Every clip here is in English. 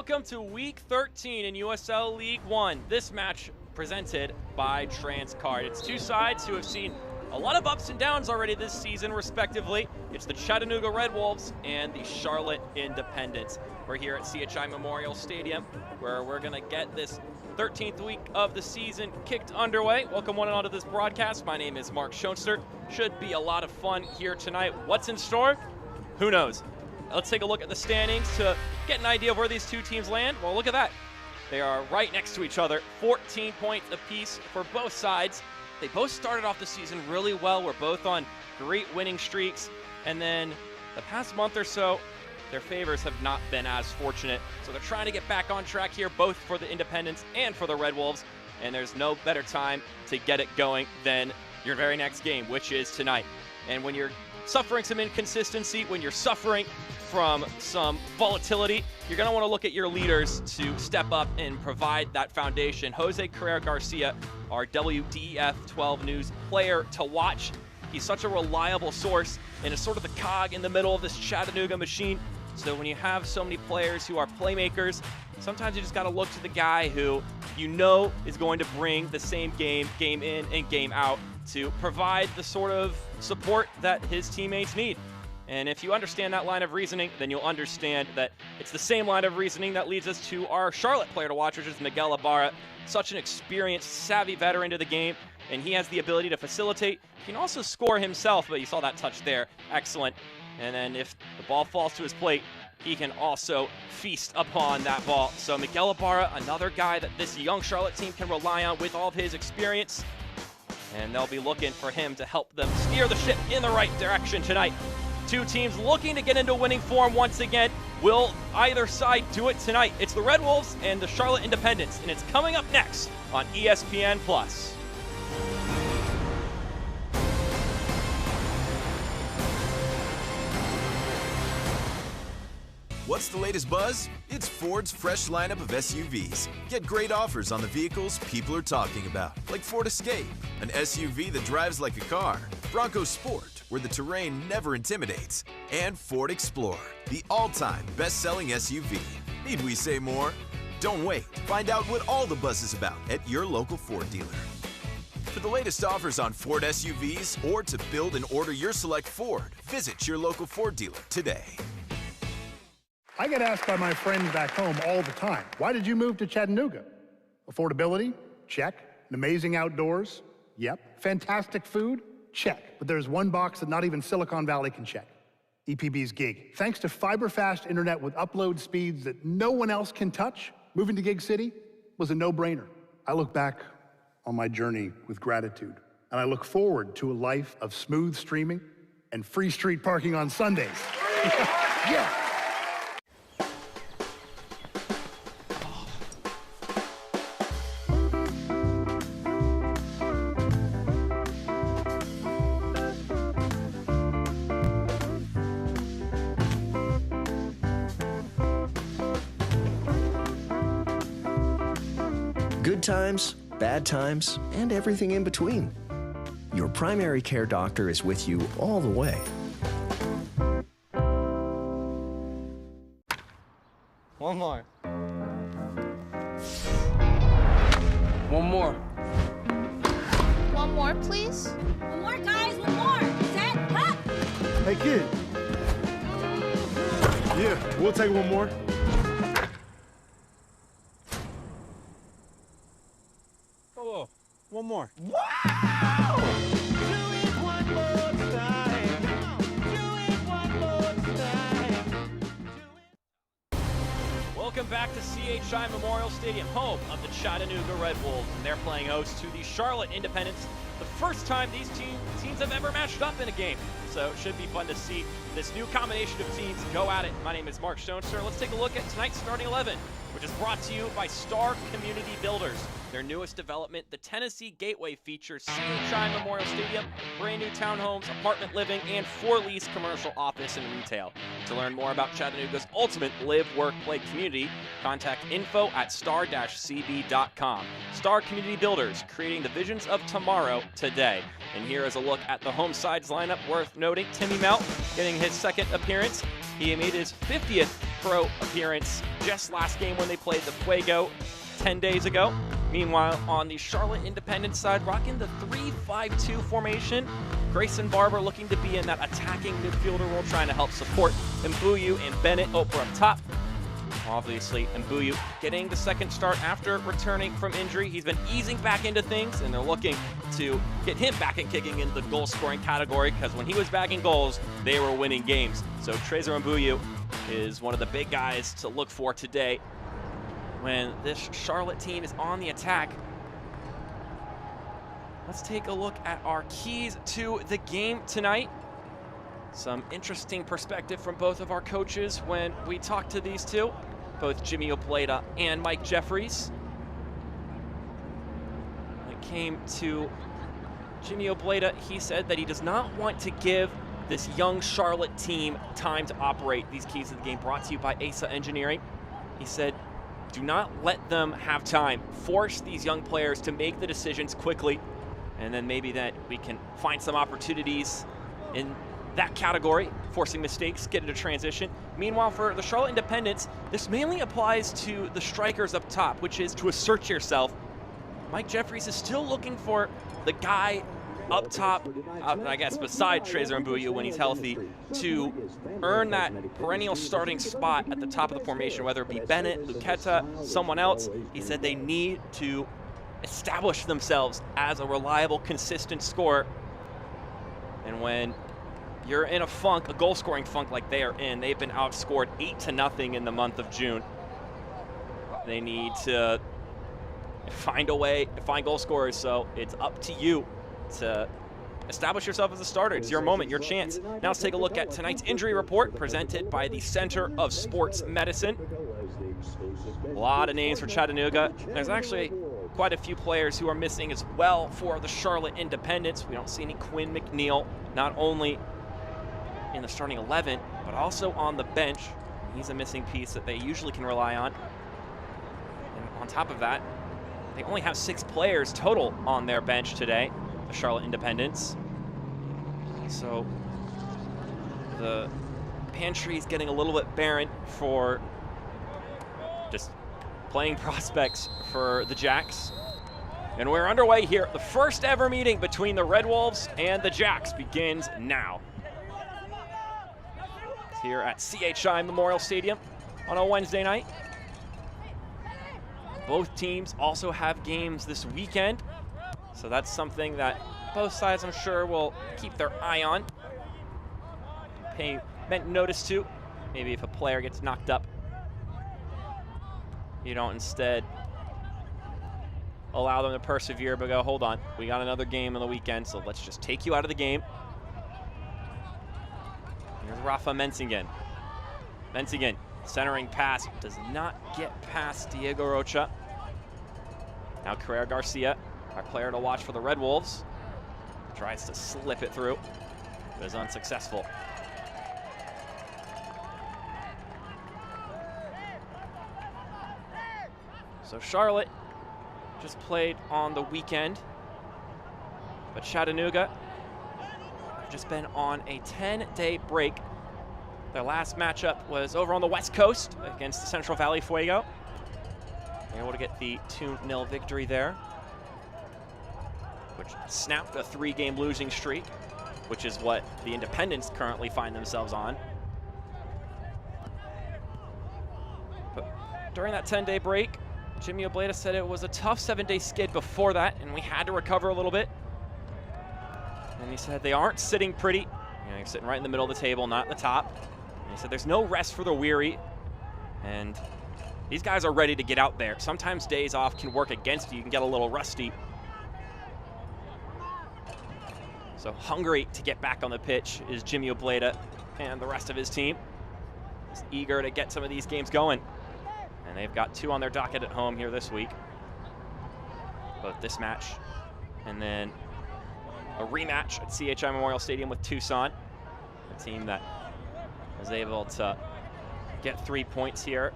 Welcome to Week 13 in USL League One. This match presented by Transcard. It's two sides who have seen a lot of ups and downs already this season, respectively. It's the Chattanooga Red Wolves and the Charlotte Independents. We're here at CHI Memorial Stadium, where we're going to get this 13th week of the season kicked underway. Welcome one and all to this broadcast. My name is Mark Schoenster. Should be a lot of fun here tonight. What's in store? Who knows? Let's take a look at the standings to get an idea of where these two teams land. Well, look at that. They are right next to each other, 14 points apiece for both sides. They both started off the season really well. We're both on great winning streaks. And then the past month or so, their favors have not been as fortunate. So they're trying to get back on track here, both for the Independents and for the Red Wolves. And there's no better time to get it going than your very next game, which is tonight. And when you're suffering some inconsistency, when you're suffering from some volatility, you're going to want to look at your leaders to step up and provide that foundation. Jose Carrera Garcia, our WDEF 12 News player to watch. He's such a reliable source and is sort of the cog in the middle of this Chattanooga machine. So when you have so many players who are playmakers, sometimes you just got to look to the guy who you know is going to bring the same game in and game out, to provide the sort of support that his teammates need. And if you understand that line of reasoning, then you'll understand that it's the same line of reasoning that leads us to our Charlotte player to watch, which is Miguel Ibarra. Such an experienced, savvy veteran to the game, and he has the ability to facilitate. He can also score himself, but you saw that touch there. Excellent. And then if the ball falls to his plate, he can also feast upon that ball. So Miguel Ibarra, another guy that this young Charlotte team can rely on with all of his experience. And they'll be looking for him to help them steer the ship in the right direction tonight. Two teams looking to get into winning form once again. Will either side do it tonight? It's the Red Wolves and the Charlotte Independents, and it's coming up next on ESPN+. What's the latest buzz? It's Ford's fresh lineup of SUVs. Get great offers on the vehicles people are talking about, like Ford Escape, an SUV that drives like a car, Bronco Sport, where the terrain never intimidates, and Ford Explorer, the all-time best-selling SUV. Need we say more? Don't wait. Find out what all the buzz is about at your local Ford dealer. For the latest offers on Ford SUVs or to build and order your select Ford, visit your local Ford dealer today. I get asked by my friends back home all the time, why did you move to Chattanooga? Affordability? Check. An amazing outdoors? Yep. Fantastic food? Check. But there's one box that not even Silicon Valley can check. EPB's gig. Thanks to fiber-fast internet with upload speeds that no one else can touch, moving to Gig City was a no-brainer. I look back on my journey with gratitude, and I look forward to a life of smooth streaming and free street parking on Sundays. Yeah. Good times, bad times, and everything in between. Your primary care doctor is with you all the way. One more. One more. One more, please. One more, guys, one more. Set, up. Hey, kid. Yeah, we'll take one more. Oh, one more. Wow! Do it one more time. Do it one more time. Welcome back to CHI Memorial Stadium, home of the Chattanooga Red Wolves, and they're playing host to the Charlotte Independents. The first time these teams have ever matched up in a game, so it should be fun to see this new combination of teams go at it. My name is Mark Schoenster. Let's take a look at tonight's starting 11, which is brought to you by Star Community Builders. Their newest development, the Tennessee Gateway, features CHI Memorial Stadium, brand new townhomes, apartment living, and for-lease commercial office and retail. To learn more about Chattanooga's ultimate live, work, play community, contact info@star-cb.com. Star Community Builders, creating the visions of tomorrow today. And here is a look at the home sides lineup. Worth noting, Timmy Melt getting his second appearance. He made his 50th Pro appearance just last game when they played the Fuego 10 days ago. Meanwhile, on the Charlotte Independence side, rocking the 3-5-2 formation. Grayson Barber looking to be in that attacking midfielder role, trying to help support Mbuyu and Bennett Oprah up top. Obviously, Mbuyu getting the second start after returning from injury. He's been easing back into things, and they're looking to get him back and kicking in the goal-scoring category, because when he was bagging goals, they were winning games. So Trezor Mbuyu is one of the big guys to look for today when this Charlotte team is on the attack. Let's take a look at our keys to the game tonight. Some interesting perspective from both of our coaches when we talked to these two, both Jimmy Obleda and Mike Jeffries. When it came to Jimmy Obleda, he said that he does not want to give this young Charlotte team time to operate. These keys to the game brought to you by ASA Engineering. He said, do not let them have time. Force these young players to make the decisions quickly, and then maybe that we can find some opportunities in that category, forcing mistakes, get into transition. Meanwhile, for the Charlotte Independents, this mainly applies to the strikers up top, which is to assert yourself. Mike Jeffries is still looking for the guy up top, I guess, beside Trezor Mbuyu when he's healthy, to earn that perennial starting spot at the top of the formation, whether it be Bennett, Luqueta, someone else. He said they need to establish themselves as a reliable, consistent scorer. And when you're in a funk, a goal-scoring funk like they are in, they've been outscored 8-0 in the month of June. They need to find a way to find goal scorers, so it's up to you to establish yourself as a starter. It's your moment, your chance. Now let's take a look at tonight's injury report presented by the Center of Sports Medicine. A lot of names for Chattanooga. There's actually quite a few players who are missing as well for the Charlotte Independents. We don't see any Quinn McNeil, not only in the starting 11, but also on the bench. He's a missing piece that they usually can rely on. And on top of that, they only have 6 players total on their bench today, the Charlotte Independents. So the pantry is getting a little bit barren for just playing prospects for the Jacks. And we're underway here. The first ever meeting between the Red Wolves and the Jacks begins now. It's here at CHI Memorial Stadium on a Wednesday night. Both teams also have games this weekend, so that's something that both sides, I'm sure, will keep their eye on. Pay notice to. Maybe if a player gets knocked up, you don't instead allow them to persevere, but go, hold on, we got another game on the weekend, so let's just take you out of the game. Here's Rafa Mensingen. Mensingen, centering pass, does not get past Diego Rocha. Now Carrera Garcia, our player to watch for the Red Wolves, tries to slip it through, but is unsuccessful. So Charlotte just played on the weekend, but Chattanooga have just been on a 10-day break. Their last matchup was over on the West Coast against the Central Valley Fuego. They were able to get the 2-0 victory there, which snapped a 3-game losing streak, which is what the Independents currently find themselves on. But during that 10-day break, Jimmy Obleda said it was a tough 7-day skid before that, and we had to recover a little bit. And he said they aren't sitting pretty. You know, they're sitting right in the middle of the table, not in the top. And he said there's no rest for the weary, and these guys are ready to get out there. Sometimes days off can work against you. You can get a little rusty. So hungry to get back on the pitch is Jimmy Obleda and the rest of his team. He's eager to get some of these games going. And they've got 2 on their docket at home here this week. Both this match and then a rematch at CHI Memorial Stadium with Tucson, a team that was able to get 3 points here.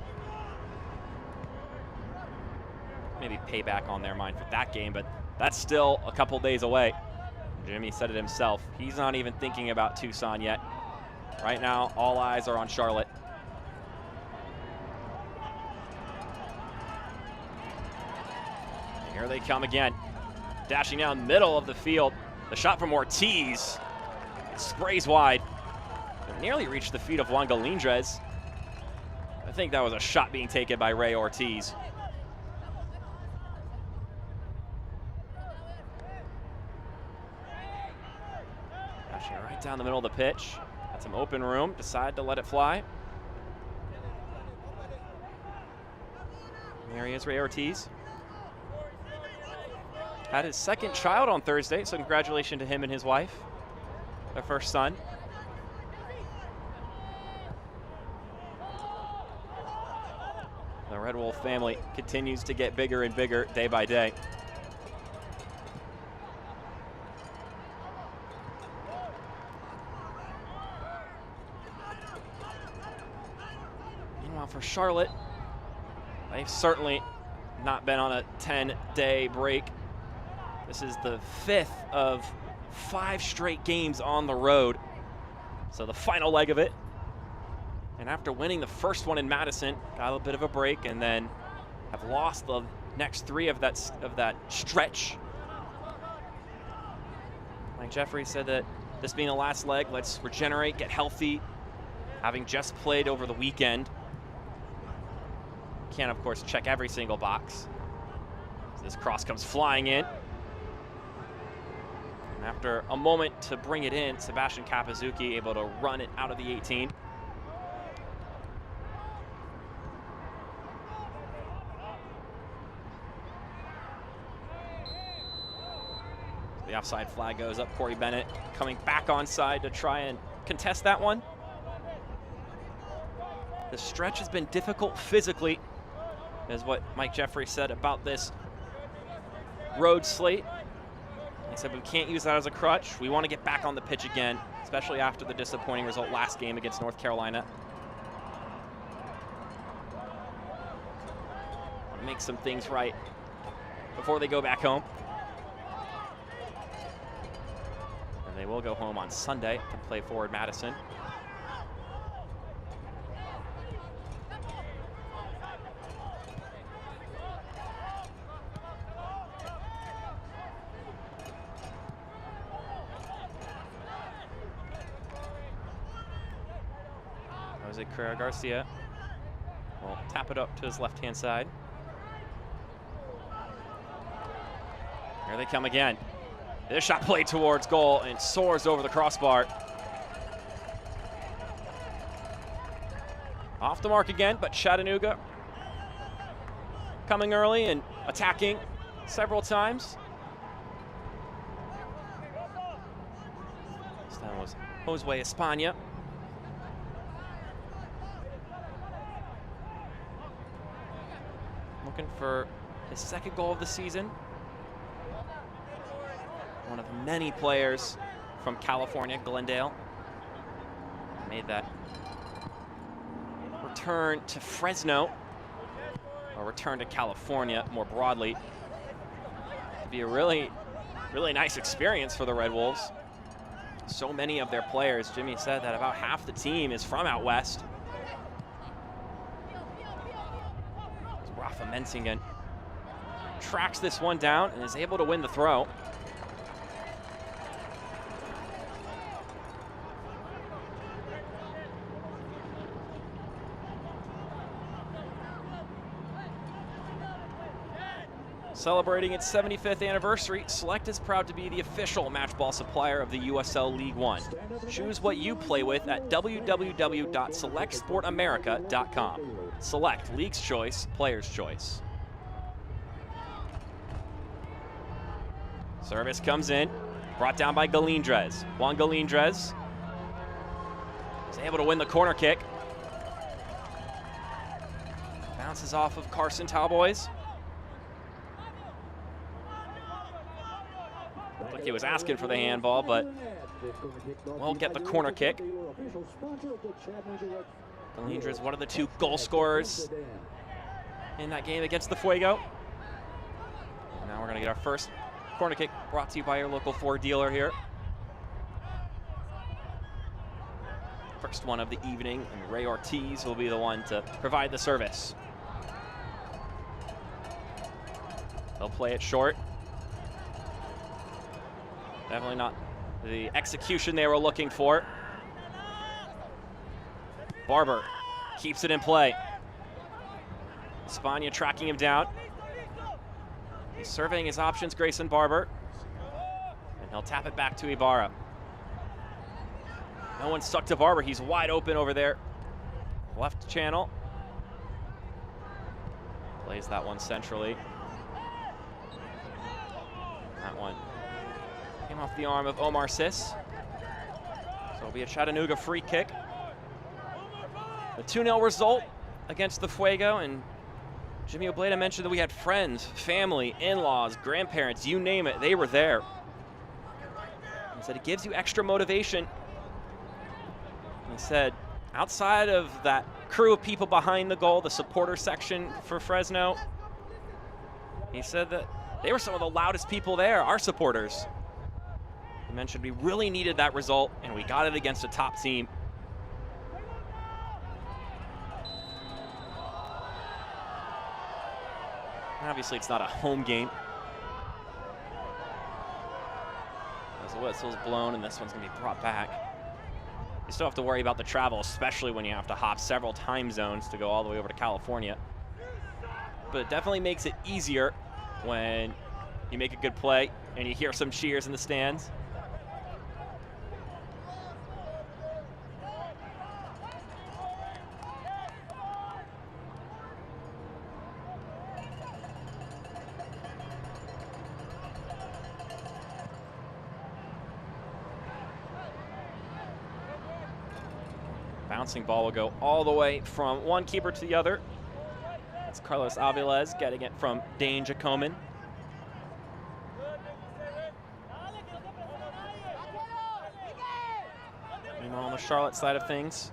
Maybe payback on their mind for that game, but that's still a couple days away. Jimmy said it himself. He's not even thinking about Tucson yet. Right now, all eyes are on Charlotte. Here they come again. Dashing down the middle of the field. The shot from Ortiz. It sprays wide. It nearly reached the feet of Juan Galindrez. I think that was a shot being taken by Ray Ortiz. Dashing right down the middle of the pitch. Got some open room. Decided to let it fly. There he is, Ray Ortiz. Had his second child on Thursday, so congratulations to him and his wife. Their first son. The Red Wolf family continues to get bigger and bigger day by day. Meanwhile, for Charlotte, they've certainly not been on a 10-day break. This is the 5th of 5 straight games on the road. So the final leg of it. And after winning the first one in Madison, got a bit of a break and then have lost the next 3 of that stretch. Mike Jeffrey said that this being the last leg, let's regenerate, get healthy, having just played over the weekend. Can't, of course, check every single box. So this cross comes flying in. And after a moment to bring it in, Sebastian Kapazuki able to run it out of the 18. The offside flag goes up. Corey Bennett coming back onside to try and contest that one. The stretch has been difficult physically, is what Mike Jeffrey said about this road slate. He said we can't use that as a crutch. We want to get back on the pitch again, especially after the disappointing result last game against North Carolina. Want to make some things right before they go back home. And they will go home on Sunday to play Forward Madison. Jose Carrera Garcia will tap it up to his left-hand side. Here they come again. This shot played towards goal and soars over the crossbar. Off the mark again, but Chattanooga coming early and attacking several times. This time was Josue España. Looking for his second goal of the season. One of many players from California, Glendale, made that return to Fresno, or return to California more broadly. It'd be a really, really nice experience for the Red Wolves. So many of their players, Jimmy said that about half the team is from out west. Rafa Mensingen tracks this one down and is able to win the throw. Celebrating its 75th anniversary, Select is proud to be the official match ball supplier of the USL League One. Choose what you play with at www.selectsportamerica.com. Select, League's choice, player's choice. Service comes in, brought down by Galindrez. Juan Galindrez is able to win the corner kick. Bounces off of Carson Talboys. Looked like he was asking for the handball, but won't get the corner kick. Galindrez, one of the 2 goal scorers in that game against the Fuego. And now we're going to get our first corner kick brought to you by your local Ford dealer here. First one of the evening, and Ray Ortiz will be the one to provide the service. They'll play it short. Definitely not the execution they were looking for. Barber keeps it in play. Espana tracking him down. He's surveying his options, Grayson Barber. And he'll tap it back to Ibarra. No one stuck to Barber. He's wide open over there. Left channel. Plays that one centrally. That one came off the arm of Omar Sis. So it'll be a Chattanooga free kick. A 2-0 result against the Fuego, and Jimmy Obleda mentioned that we had friends, family, in-laws, grandparents, you name it, they were there. He said it gives you extra motivation. He said outside of that crew of people behind the goal, the supporter section for Fresno, he said that they were some of the loudest people there, our supporters. He mentioned we really needed that result, and we got it against a top team. Obviously, it's not a home game. As the whistle's blown, and this one's going to be brought back. You still have to worry about the travel, especially when you have to hop several time zones to go all the way over to California. But it definitely makes it easier when you make a good play and you hear some cheers in the stands. Bouncing ball will go all the way from one keeper to the other. That's Carlos Aviles getting it from Dane Jacomin. Meanwhile, on the Charlotte side of things,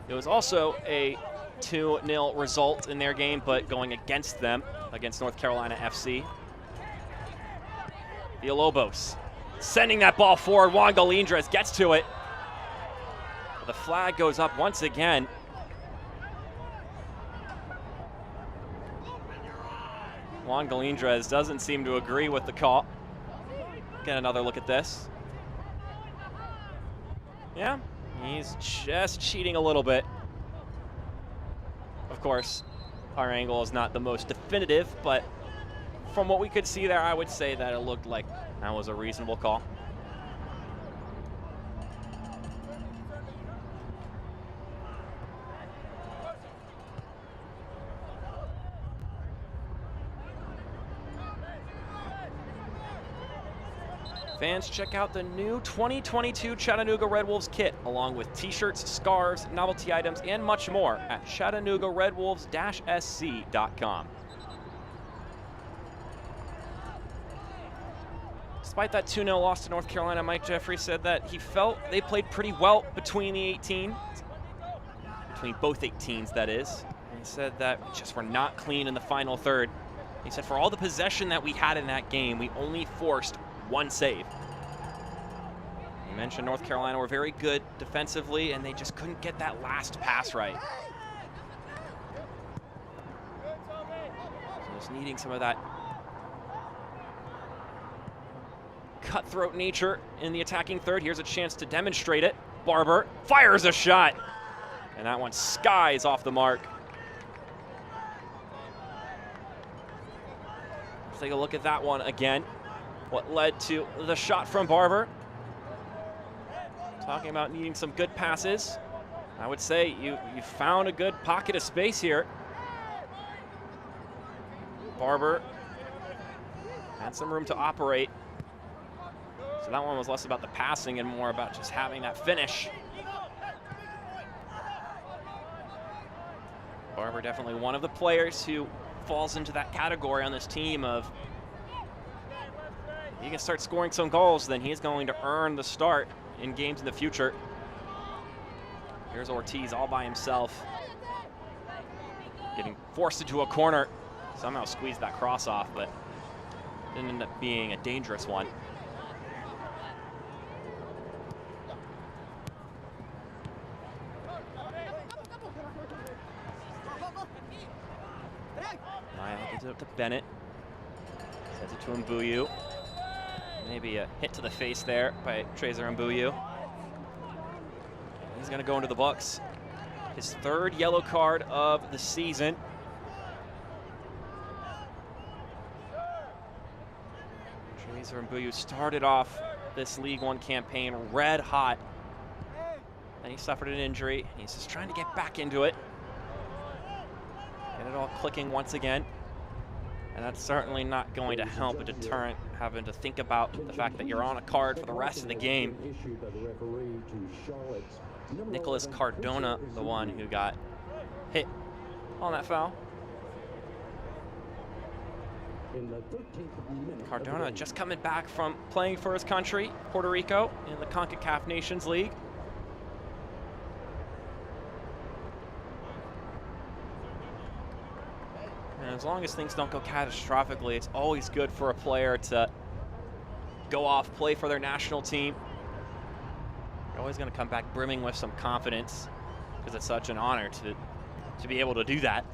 it was also a 2-0 result in their game, but going against them, against North Carolina FC. Villalobos sending that ball forward. Juan Galindres gets to it. The flag goes up once again. Juan Galindres doesn't seem to agree with the call. Get another look at this. Yeah, he's just cheating a little bit. Of course, our angle is not the most definitive, but from what we could see there, I would say that it looked like that was a reasonable call. Fans, check out the new 2022 Chattanooga Red Wolves kit, along with t-shirts, scarves, novelty items, and much more at ChattanoogaRedWolves-SC.com. Despite that 2-0 loss to North Carolina, Mike Jeffrey said that he felt they played pretty well between the 18s, between both 18s, that is. And he said that we just were not clean in the final third. He said for all the possession that we had in that game, we only forced one save. He mentioned North Carolina were very good defensively, and they just couldn't get that last pass right. So just needing some of that cutthroat nature in the attacking third. Here's a chance to demonstrate it. Barber fires a shot, and that one skies off the mark. Let's take a look at that one again. What led to the shot from Barber. Talking about needing some good passes. I would say you found a good pocket of space here. Barber had some room to operate. So that one was less about the passing and more about just having that finish. Barber definitely one of the players who falls into that category on this team of he can start scoring some goals, then he's going to earn the start in games in the future. Here's Ortiz all by himself. Getting forced into a corner. Somehow squeezed that cross off, but didn't end up being a dangerous one. Maya gives it up to Bennett. Sends it to Mbuyu. Maybe a hit to the face there by Trezer Mbuyu. He's going to go into the books. His third yellow card of the season. Trezer Mbuyu started off this League One campaign red hot. Then he suffered an injury, and he's just trying to get back into it. Get it all clicking once again. And that's certainly not going to help a deterrent, having to think about the fact that you're on a card for the rest of the game. Nicholas Cardona, the one who got hit on that foul. Cardona just coming back from playing for his country, Puerto Rico, in the CONCACAF Nations League. And as long as things don't go catastrophically, it's always good for a player to go off, play for their national team. You're always going to come back brimming with some confidence, because it's such an honor to be able to do that.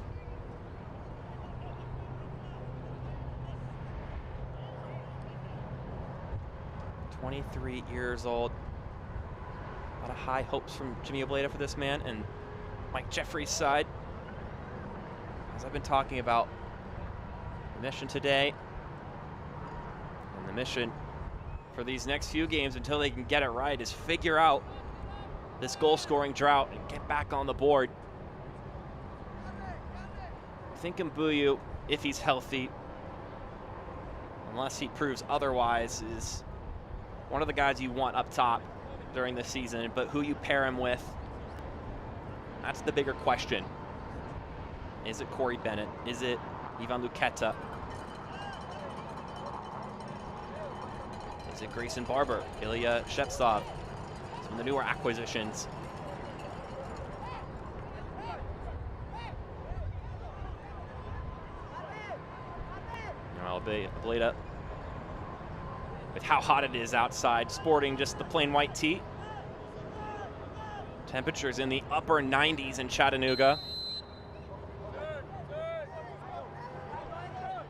"23 years old. A lot of high hopes from Jimmy Obleda for this man, and Mike Jeffrey's side. As I've been talking about, the mission today and the mission for these next few games until they can get it right is figure out this goal-scoring drought and get back on the board. I think Mbuyu, if he's healthy, unless he proves otherwise, is one of the guys you want up top during the season, but who you pair him with, that's the bigger question. Is it Corey Bennett? Is it Ivan Luqueta? Is it Grayson Barber, Ilya Shevtsov? Some of the newer acquisitions. Obleda, with how hot it is outside, sporting just the plain white tee. Temperatures in the upper 90s in Chattanooga.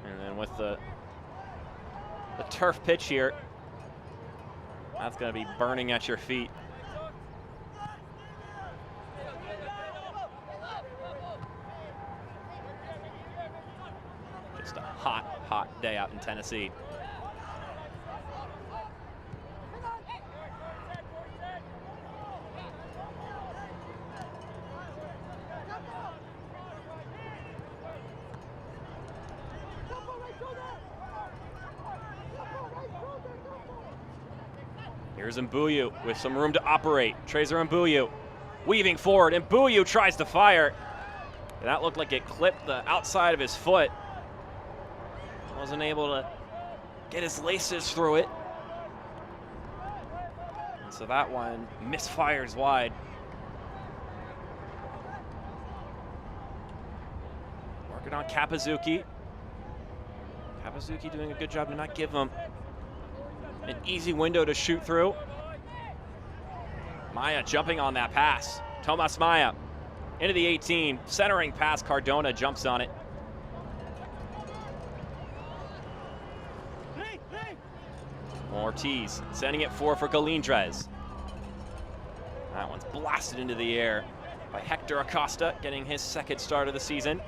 And then with the turf pitch here, that's going to be burning at your feet. Just a hot, hot day out in Tennessee. Here's Mbuyu with some room to operate. Trezer Mbuyu weaving forward. Mbuyu tries to fire. And that looked like it clipped the outside of his foot. Wasn't able to get his laces through it. And so that one misfires wide. Working on Kapazuki. Kapazuki doing a good job to not give him an easy window to shoot through. Maya jumping on that pass. Tomas Maya into the 18, centering pass. Cardona jumps on it. Ortiz sending it for Galindrez. That one's blasted into the air by Hector Acosta, getting his second start of the season.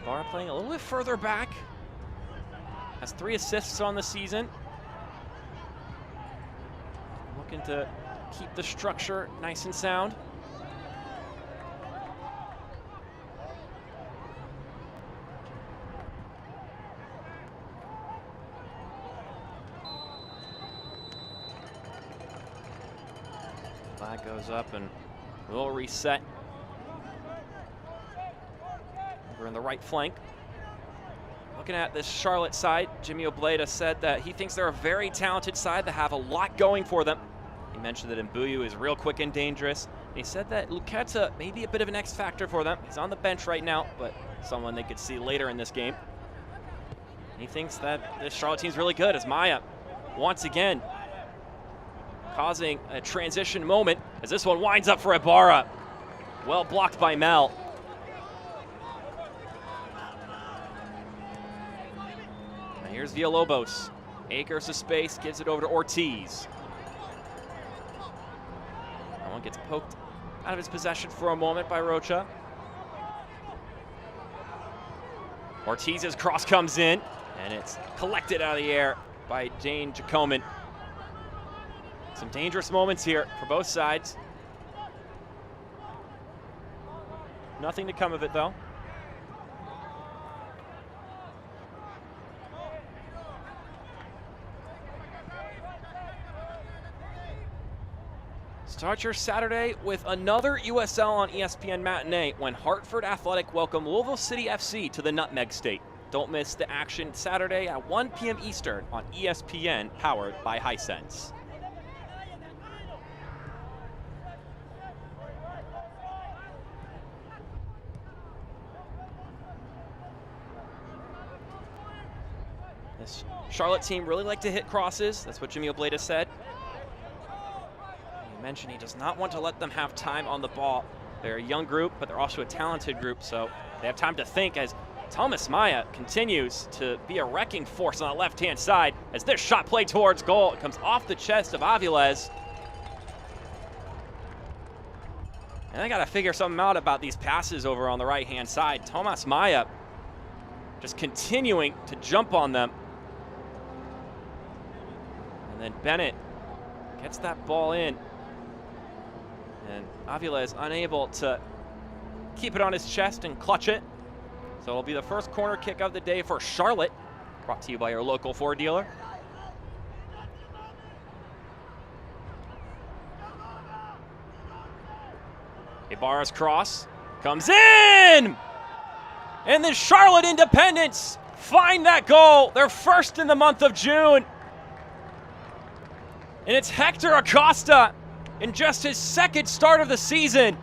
Barr playing a little bit further back. Has 3 assists on the season. Looking to keep the structure nice and sound. Flag goes up and we'll reset. Over in the right flank. Looking at this Charlotte side, Jimmy Obleda said that he thinks they're a very talented side that have a lot going for them. He mentioned that Mbuyu is real quick and dangerous. And he said that Luqueta may be a bit of an X factor for them. He's on the bench right now, but someone they could see later in this game. He thinks that this Charlotte team's really good as Maya, once again, causing a transition moment as this one winds up for Ibarra. Well blocked by Mel. Now here's Villalobos. Acres of space, gives it over to Ortiz. That one gets poked out of his possession for a moment by Rocha. Ortiz's cross comes in, and it's collected out of the air by Dane Jacoman. Some dangerous moments here for both sides. Nothing to come of it, though. Start your Saturday with another USL on ESPN Matinee when Hartford Athletic welcome Louisville City FC to the Nutmeg State. Don't miss the action Saturday at 1 p.m. Eastern on ESPN, powered by Hisense. This Charlotte team really like to hit crosses. That's what Jimmy Obleda said. He mentioned he does not want to let them have time on the ball. They're a young group, but they're also a talented group, so they have time to think as Thomas Maya continues to be a wrecking force on the left-hand side as this shot played towards goal. It comes off the chest of Aviles. And I got to figure something out about these passes over on the right-hand side. Thomas Maya just continuing to jump on them. And then Bennett gets that ball in. And Avila is unable to keep it on his chest and clutch it. So it'll be the first corner kick of the day for Charlotte. Brought to you by your local Ford dealer. Ibarra's cross comes in! And the Charlotte Independents find that goal. They're first in the month of June. And it's Hector Acosta in just his second start of the season.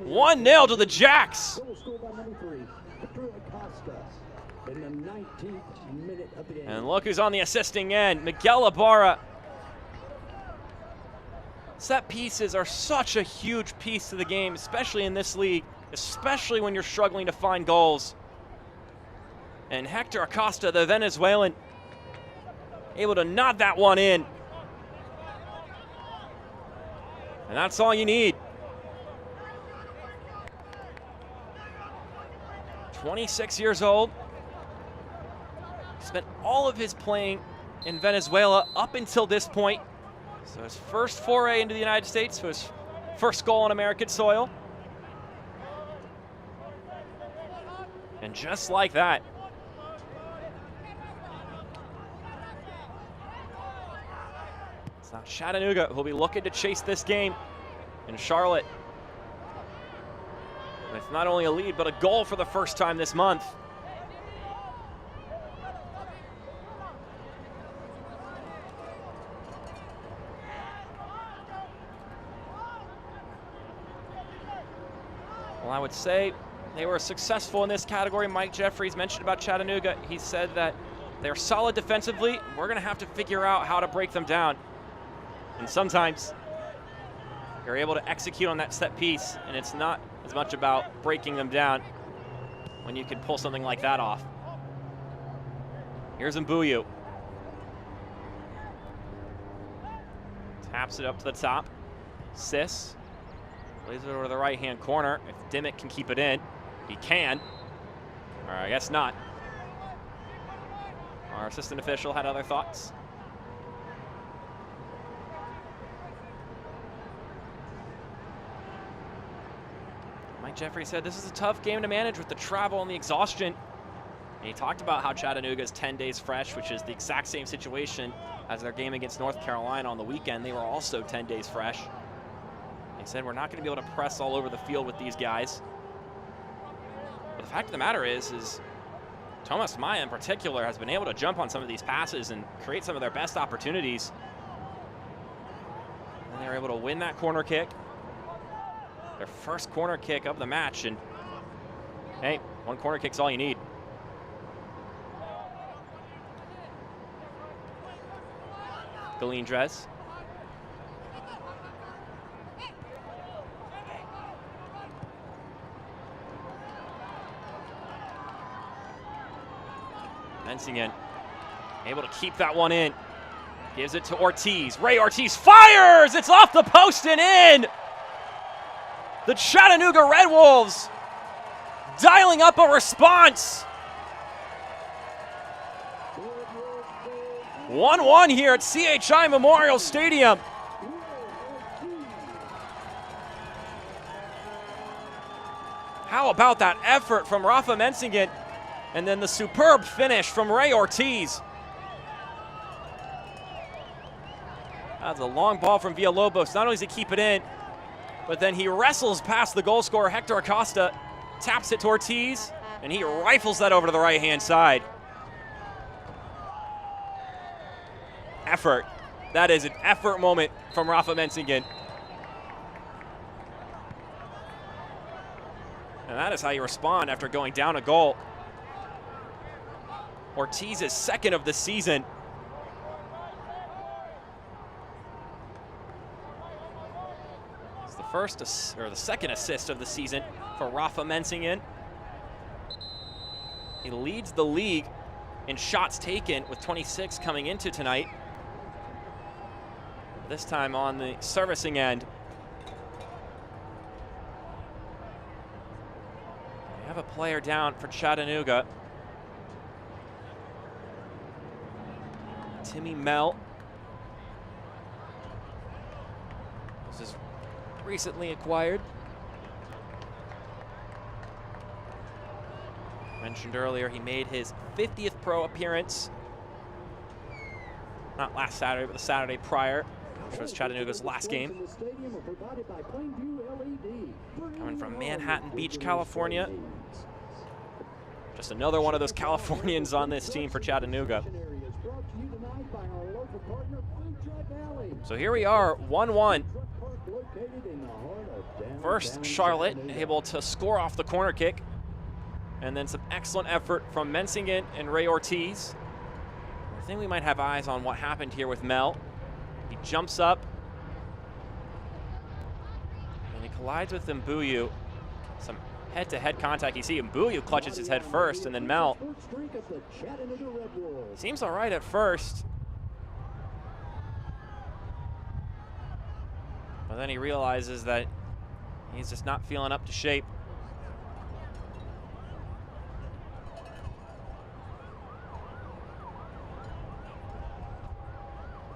1-0 to the Jacks. And look who's on the assisting end, Miguel Ibarra. Set pieces are such a huge piece to the game, especially in this league, especially when you're struggling to find goals. And Hector Acosta, the Venezuelan, able to nod that one in. And that's all you need. 26 years old. Spent all of his playing in Venezuela up until this point. So his first foray into the United States, his first goal on American soil. And just like that, it's now Chattanooga who'll be looking to chase this game in Charlotte. With not only a lead, but a goal for the first time this month. Well, I would say they were successful in this category. Mike Jeffries mentioned about Chattanooga. He said that they're solid defensively. We're going to have to figure out how to break them down. And sometimes you're able to execute on that set piece, and it's not as much about breaking them down when you can pull something like that off. Here's Mbuyu. Taps it up to the top. Sis plays it over to the right-hand corner. If Dimmick can keep it in, he can. Or I guess not. Our assistant official had other thoughts. Mike Jeffrey said this is a tough game to manage with the travel and the exhaustion. And he talked about how Chattanooga is 10 days fresh, which is the exact same situation as their game against North Carolina on the weekend. They were also 10 days fresh. He said we're not going to be able to press all over the field with these guys. But the fact of the matter is Thomas Maya in particular has been able to jump on some of these passes and create some of their best opportunities. And they were able to win that corner kick. Their first corner kick of the match, and hey, one corner kick's all you need. Galindrez. Mensingen able to keep that one in. Gives it to Ortiz. Ray Ortiz fires! It's off the post and in! The Chattanooga Red Wolves dialing up a response. 1-1 here at CHI Memorial Stadium. How about that effort from Rafa Mensingen? And then the superb finish from Ray Ortiz. That's a long ball from Villalobos. Not only does he keep it in, but then he wrestles past the goal scorer, Hector Acosta, taps it to Ortiz, and he rifles that over to the right-hand side. Effort. That is an effort moment from Rafa Mensingen. And that is how you respond after going down a goal. Ortiz is second of the season. It's the second assist of the season for Rafa Mensingen. He leads the league in shots taken with 26 coming into tonight. This time on the servicing end. We have a player down for Chattanooga. Timmy Mell. This is recently acquired. Mentioned earlier, he made his 50th pro appearance. Not last Saturday, but the Saturday prior, which was Chattanooga's last game. Coming from Manhattan Beach, California. Just another one of those Californians on this team for Chattanooga. So here we are, 1-1. First, Charlotte able to score off the corner kick. And then some excellent effort from Mensingen and Ray Ortiz. I think we might have eyes on what happened here with Mel. He jumps up. And he collides with Mbuyu. Some head-to-head contact. You see Mbuyu clutches his head first, and then Mel seems all right at first. But then he realizes that he's just not feeling up to shape.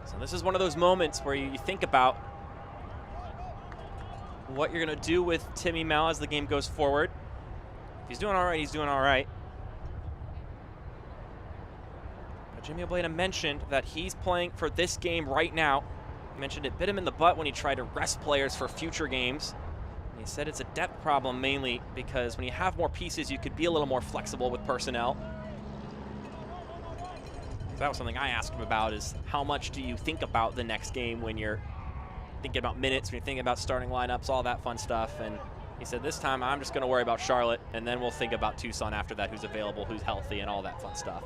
So this is one of those moments where you think about what you're going to do with Timmy Mel as the game goes forward. If he's doing all right, he's doing all right. But Jimmy Obleda mentioned that he's playing for this game right now. He mentioned it bit him in the butt when he tried to rest players for future games. And he said it's a depth problem mainly because when you have more pieces, you could be a little more flexible with personnel. That was something I asked him about, is how much do you think about the next game when you're thinking about minutes, when you're thinking about starting lineups, all that fun stuff. And he said, this time I'm just going to worry about Charlotte, and then we'll think about Tucson after that, who's available, who's healthy, and all that fun stuff.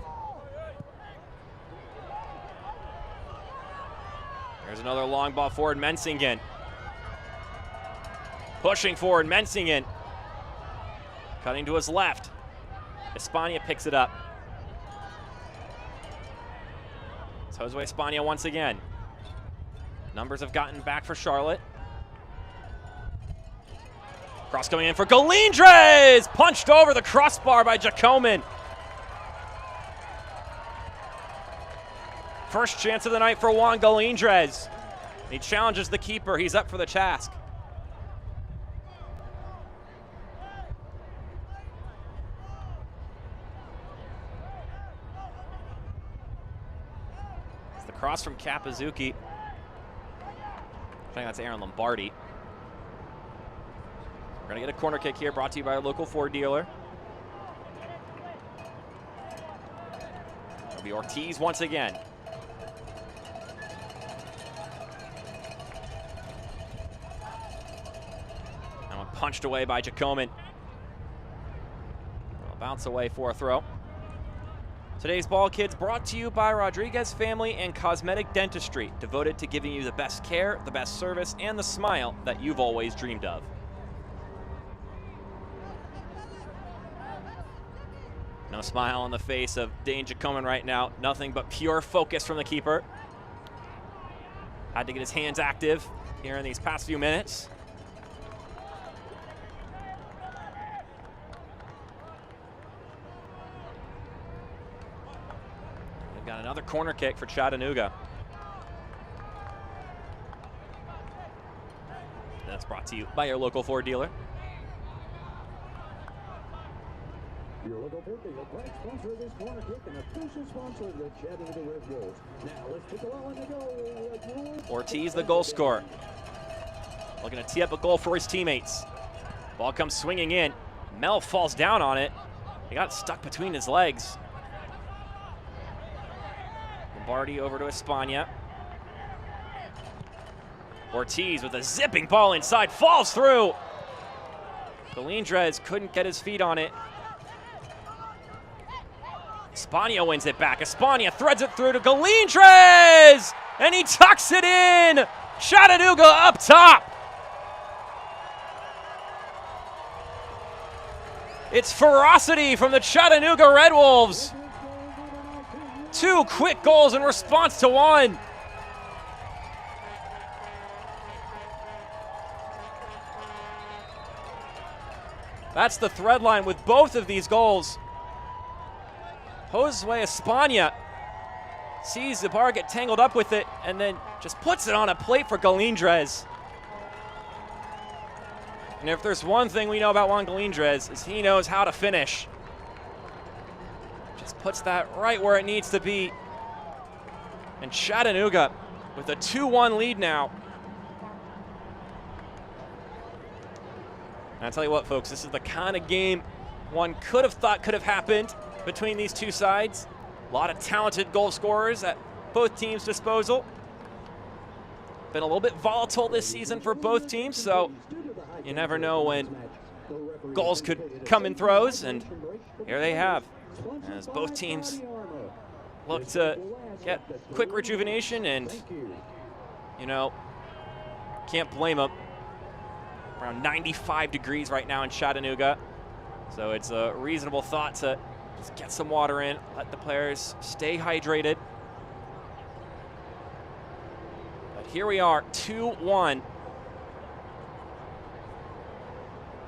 There's another long ball forward, Mensingen. Pushing forward, Mensingen. Cutting to his left. Espana picks it up. It's Josue Espana once again. Numbers have gotten back for Charlotte. Cross coming in for Galindrez! Punched over the crossbar by Jacoman. First chance of the night for Juan Galindrez. He challenges the keeper. He's up for the task. It's the cross from Kapazuki. I think that's Aaron Lombardi. We're going to get a corner kick here, brought to you by our local Ford dealer. It'll be Ortiz once again. That one punched away by Jacoman. It'll bounce away for a throw. Today's Ball Kids brought to you by Rodriguez Family and Cosmetic Dentistry, devoted to giving you the best care, the best service, and the smile that you've always dreamed of. No smile on the face of Dane Jacoman right now. Nothing but pure focus from the keeper. Had to get his hands active here in these past few minutes. We've got another corner kick for Chattanooga. That's brought to you by your local Ford dealer. Your local Ford dealer, proud sponsor of this corner kick and official sponsor of the Chattanooga Red Wolves. Now let's take a while on the goal. Ortiz, the goal scorer. Looking to tee up a goal for his teammates. Ball comes swinging in. Mel falls down on it. He got stuck between his legs. Lombardi over to Espana. Ortiz with a zipping ball inside, falls through. Galindrez couldn't get his feet on it. Espana wins it back. Espana threads it through to Galindrez, and he tucks it in. Chattanooga up top. It's ferocity from the Chattanooga Red Wolves. 2 quick goals in response to 1. That's the thread line with both of these goals. Josue Espana sees the bar get tangled up with it and then just puts it on a plate for Galindrez. And if there's one thing we know about Juan Galindrez, is he knows how to finish. Just puts that right where it needs to be. And Chattanooga with a 2-1 lead now. And I'll tell you what, folks, this is the kind of game one could have thought could have happened between these two sides. A lot of talented goal scorers at both teams' disposal. Been a little bit volatile this season for both teams, so you never know when goals could come in throws, and here they have. As both teams look to get quick rejuvenation, and, you know, can't blame them. Around 95 degrees right now in Chattanooga, so it's a reasonable thought to just get some water in, let the players stay hydrated. But here we are, 2-1.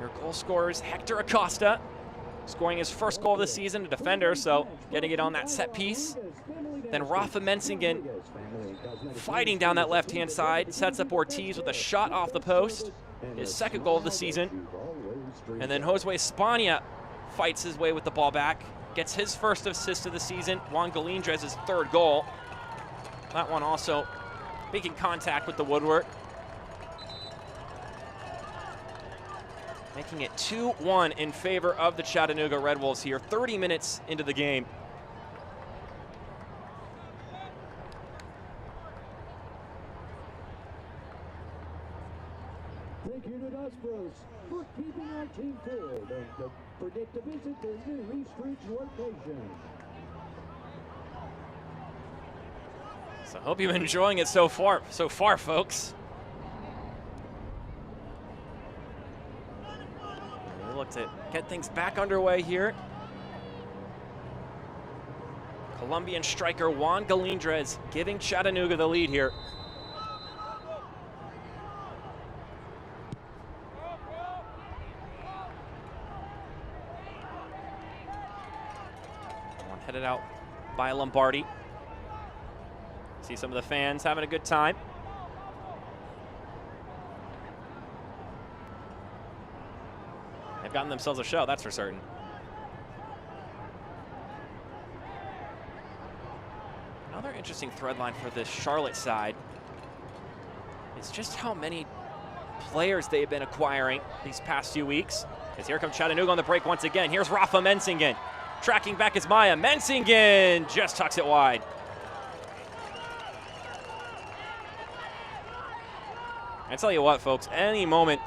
Your goal scorers, Hector Acosta, scoring his first goal of the season, a defender, so getting it on that set piece. Then Rafa Mensingen fighting down that left-hand side, sets up Ortiz with a shot off the post, his second goal of the season. And then Josue Espana fights his way with the ball back, gets his first assist of the season, Juan Galindrez's third goal. That one also making contact with the woodwork. Making it 2-1 in favor of the Chattanooga Red Wolves here, 30 minutes into the game. Thank you to Dust Bros for keeping our team filled, and don't forget to visit their new East Ridge location. So I hope you've been enjoying it so far, folks. We look to get things back underway here. Colombian striker Juan Galindrez giving Chattanooga the lead here. One headed out by Lombardi. See some of the fans having a good time. They've gotten themselves a show, that's for certain. Another interesting thread line for this Charlotte side is just how many players they've been acquiring these past few weeks. As here comes Chattanooga on the break once again. Here's Rafa Mensingen. Tracking back is Maya. Mensingen just tucks it wide. I tell you what, folks, any moment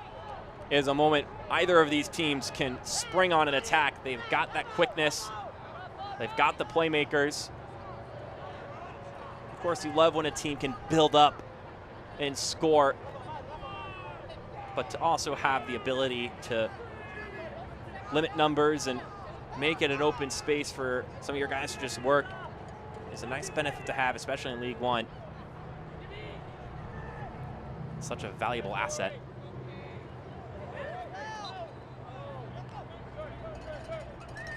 is a moment either of these teams can spring on an attack. They've got that quickness. They've got the playmakers. Of course, you love when a team can build up and score, but to also have the ability to limit numbers and make it an open space for some of your guys to just work is a nice benefit to have, especially in League One. Such a valuable asset.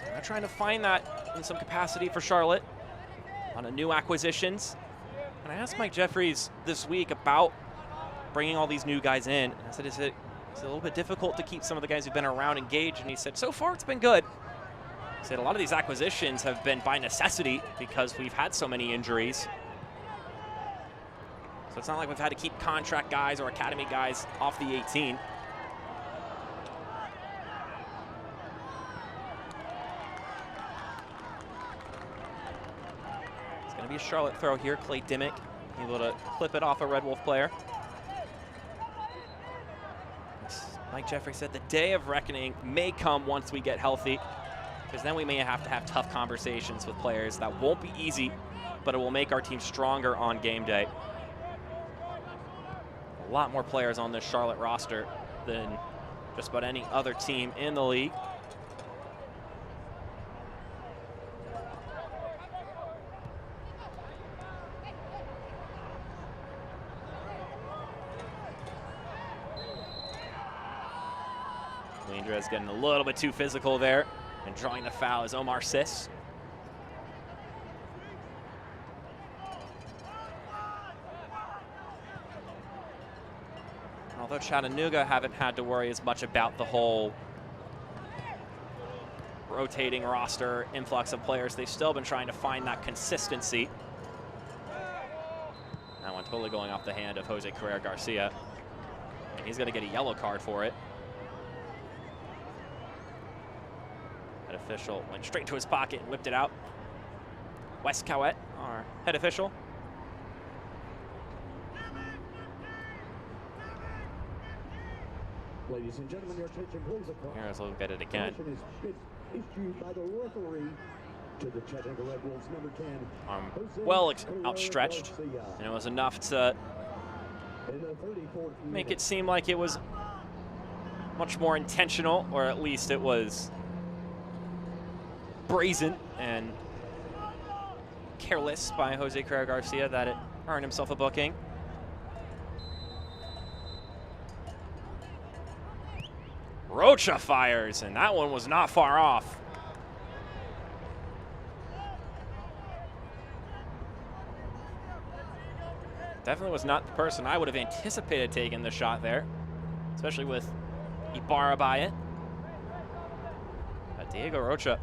They're trying to find that in some capacity for Charlotte on a new acquisitions. And I asked Mike Jeffries this week about bringing all these new guys in. I said, is it a little bit difficult to keep some of the guys who've been around engaged? And he said, so far it's been good. He said a lot of these acquisitions have been by necessity because we've had so many injuries. So it's not like we've had to keep contract guys or academy guys off the 18. It's going to be a Charlotte throw here. Clay Dimmick able to clip it off a Red Wolf player. Mike Jeffrey said the day of reckoning may come once we get healthy, because then we may have to have tough conversations with players. That won't be easy, but it will make our team stronger on game day. A lot more players on this Charlotte roster than just about any other team in the league. Lindra getting a little bit too physical there, and drawing the foul is Omar Sis. Although Chattanooga haven't had to worry as much about the whole rotating roster, influx of players, they've still been trying to find that consistency. That one totally going off the hand of Jose Carrera Garcia. And he's going to get a yellow card for it. Head official went straight to his pocket and whipped it out. Wes Cowett, our head official. Ladies and gentlemen, your attention please. Here's a look at it again. Is issued by the referee to the Chattanooga Red Wolves, number 10. Well outstretched, and it was enough to make it seem like it was much more intentional, or at least it was brazen and careless by Jose Carrera Garcia that it earned himself a booking. Rocha fires, and that one was not far off. Definitely was not the person I would have anticipated taking the shot there, especially with Ibarra by it. But Diego Rocha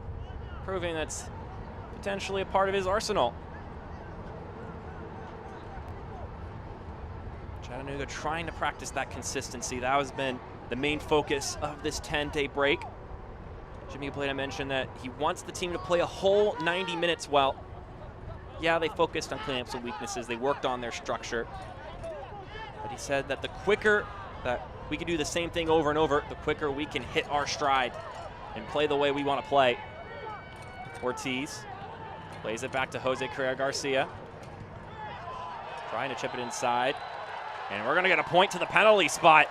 proving that's potentially a part of his arsenal. Chattanooga trying to practice that consistency. That has been the main focus of this 10-day break. Jimmy Blada mentioned that he wants the team to play a whole 90 minutes well. Yeah, they focused on cleaning up some weaknesses. They worked on their structure. But he said that the quicker that we can do the same thing over and over, the quicker we can hit our stride and play the way we want to play. Ortiz plays it back to Jose Carrera Garcia. Trying to chip it inside. And we're going to get a point to the penalty spot.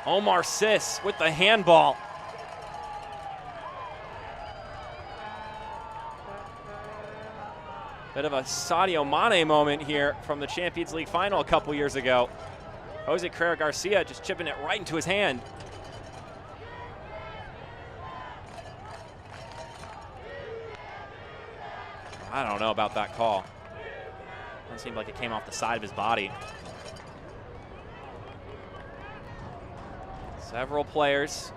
Omar Sis with the handball. Bit of a Sadio Mane moment here from the Champions League final a couple years ago. Jose Carrera Garcia just chipping it right into his hand. I don't know about that call. It seemed like it came off the side of his body. Several players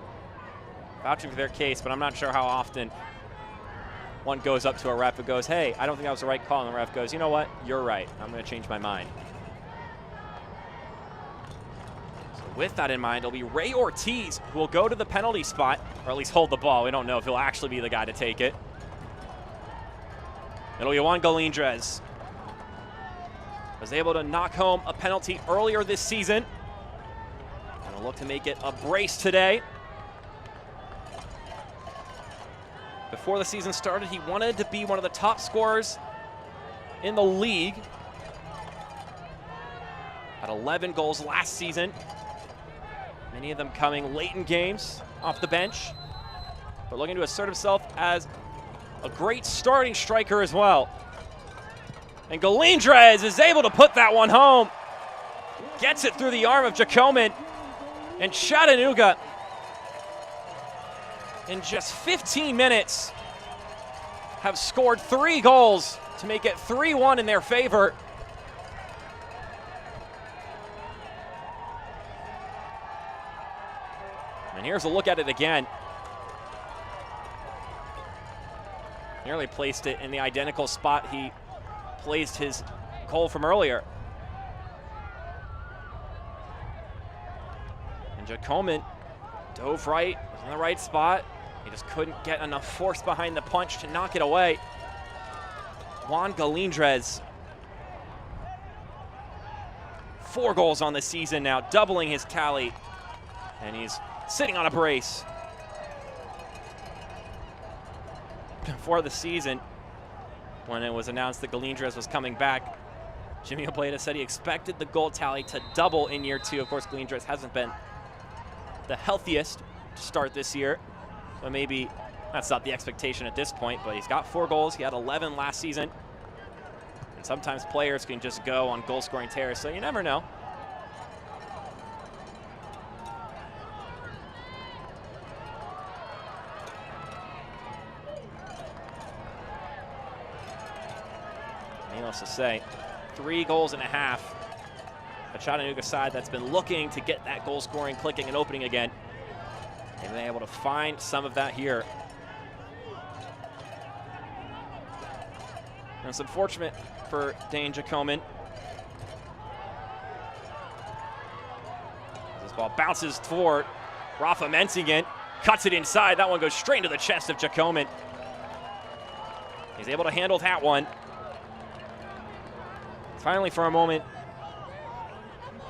vouching for their case, but I'm not sure how often one goes up to a ref and goes, hey, I don't think that was the right call, and the ref goes, you know what, you're right, I'm going to change my mind. So with that in mind, it'll be Ray Ortiz who will go to the penalty spot, or at least hold the ball. We don't know if he'll actually be the guy to take it. It'll be Juan Galindrez. Was able to knock home a penalty earlier this season. And will look to make it a brace today. Before the season started, he wanted to be one of the top scorers in the league. Had 11 goals last season. Many of them coming late in games off the bench, but looking to assert himself as a great starting striker as well. And Galindrez is able to put that one home. Gets it through the arm of Jacoman. And Chattanooga, in just 15 minutes, have scored 3 goals to make it 3-1 in their favor. And here's a look at it again. Nearly placed it in the identical spot he placed his goal from earlier. And Jacoman dove right, was in the right spot. He just couldn't get enough force behind the punch to knock it away. Juan Galindrez, 4 goals on the season now, doubling his tally. And he's sitting on a brace. Before the season, when it was announced that Galindrez was coming back, Jimmy Obleda said he expected the goal tally to double in year 2. Of course, Galindrez hasn't been the healthiest to start this year, so maybe that's not the expectation at this point, but he's got 4 goals. He had 11 last season. And sometimes players can just go on goal-scoring tears, so you never know. Needless to say, 3 goals and a half. A Chattanooga side that's been looking to get that goal scoring clicking and opening again. They've been able to find some of that here. And it's unfortunate for Dane Jacoman. This ball bounces forward. Rafa Menzigen cuts it inside. That one goes straight into the chest of Jacoman. He's able to handle that one. Finally, for a moment,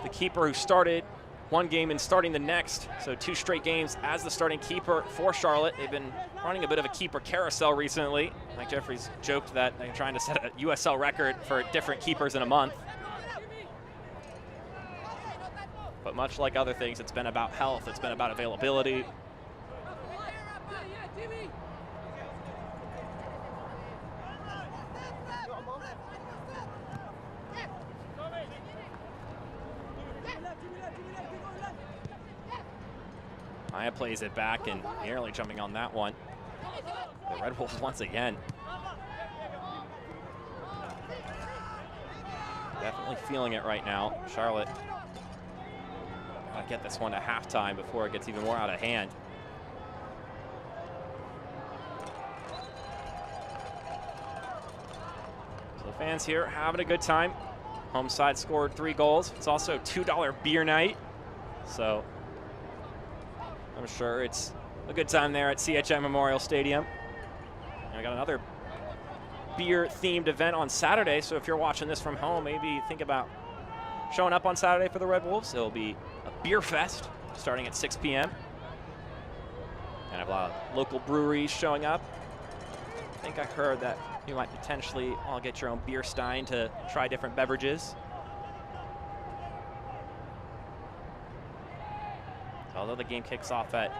the keeper who started one game and starting the next, so 2 straight games as the starting keeper for Charlotte. They've been running a bit of a keeper carousel recently. Mike Jeffries joked that they're trying to set a USL record for different keepers in a month. But much like other things, it's been about health, it's been about availability. Maya plays it back and nearly jumping on that one. The Red Wolves once again. Definitely feeling it right now. Charlotte gotta get this one to halftime before it gets even more out of hand. So the fans here having a good time. Home side scored 3 goals. It's also $2 beer night. So I'm sure it's a good time there at CHM Memorial Stadium. And we got another beer-themed event on Saturday, so if you're watching this from home, maybe think about showing up on Saturday for the Red Wolves. It'll be a beer fest starting at 6 p.m. And I have a lot of local breweries showing up. I think I heard that you might potentially all get your own beer stein to try different beverages. Although the game kicks off at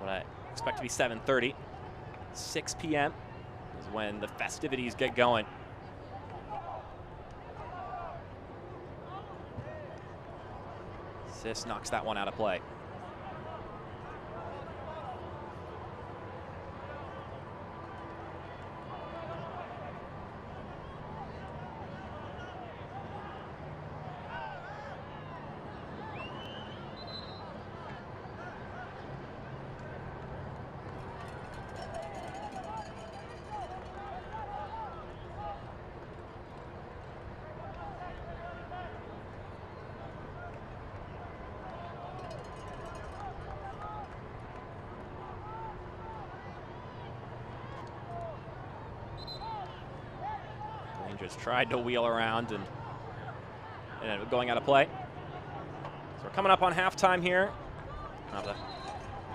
what I expect to be 7:30, 6 p.m. is when the festivities get going. Sis knocks that one out of play. Just tried to wheel around and ended up going out of play. So we're coming up on halftime here. The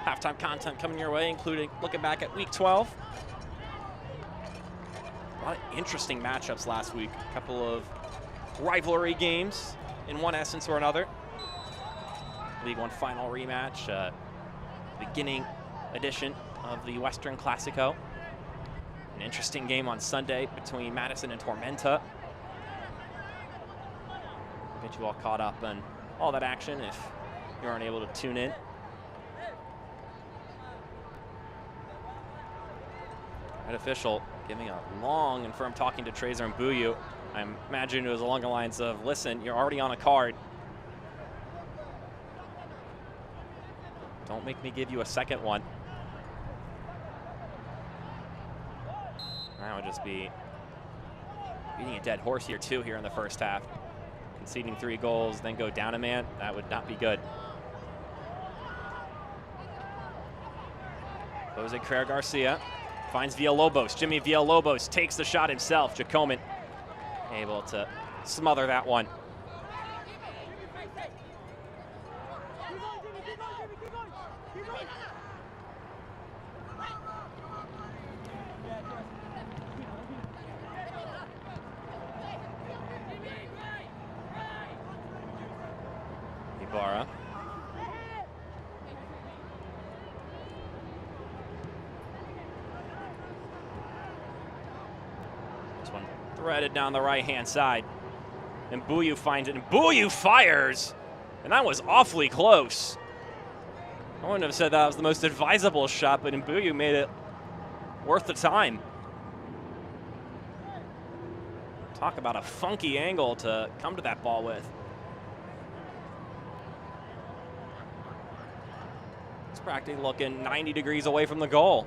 halftime content coming your way, including looking back at week 12. A lot of interesting matchups last week. A couple of rivalry games in one essence or another. League One final rematch, beginning edition of the Western Classico. An interesting game on Sunday between Madison and Tormenta. Get you all caught up on all that action if you aren't able to tune in. Head official giving a long and firm talking to Trazer and Mbuyu. I imagine it was along the lines of, listen, you're already on a card. Don't make me give you a second one. That would just be beating a dead horse here too here in the first half. Conceding 3 goals, then go down a man, that would not be good. Jose Carrera Garcia finds Villalobos. Jimmy Villalobos takes the shot himself. Jacoman able to smother that one. Ibarra. This one threaded down the right-hand side. And Mbuyu finds it, and Mbuyu fires! And that was awfully close. I wouldn't have said that was the most advisable shot, but Mbuyu made it worth the time. Talk about a funky angle to come to that ball with. It's practically looking 90 degrees away from the goal.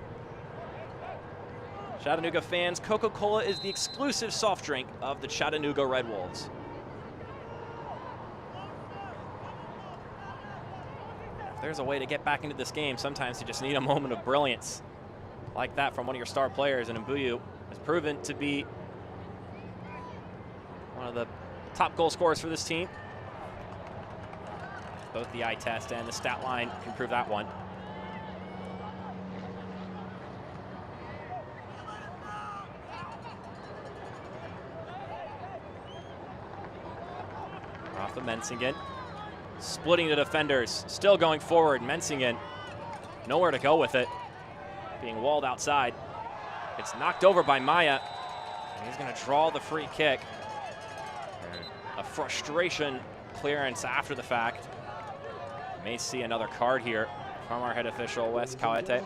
Chattanooga fans, Coca-Cola is the exclusive soft drink of the Chattanooga Red Wolves. If there's a way to get back into this game, sometimes you just need a moment of brilliance like that from one of your star players, and Mbuyu has proven to be one of the top goal scorers for this team. Both the eye test and the stat line can prove that one. Off of Mensingen. Splitting the defenders, still going forward. Mensingen, nowhere to go with it. Being walled outside. It's knocked over by Maya. And he's going to draw the free kick. A frustration clearance after the fact. May see another card here from our head official, Wes Cauete.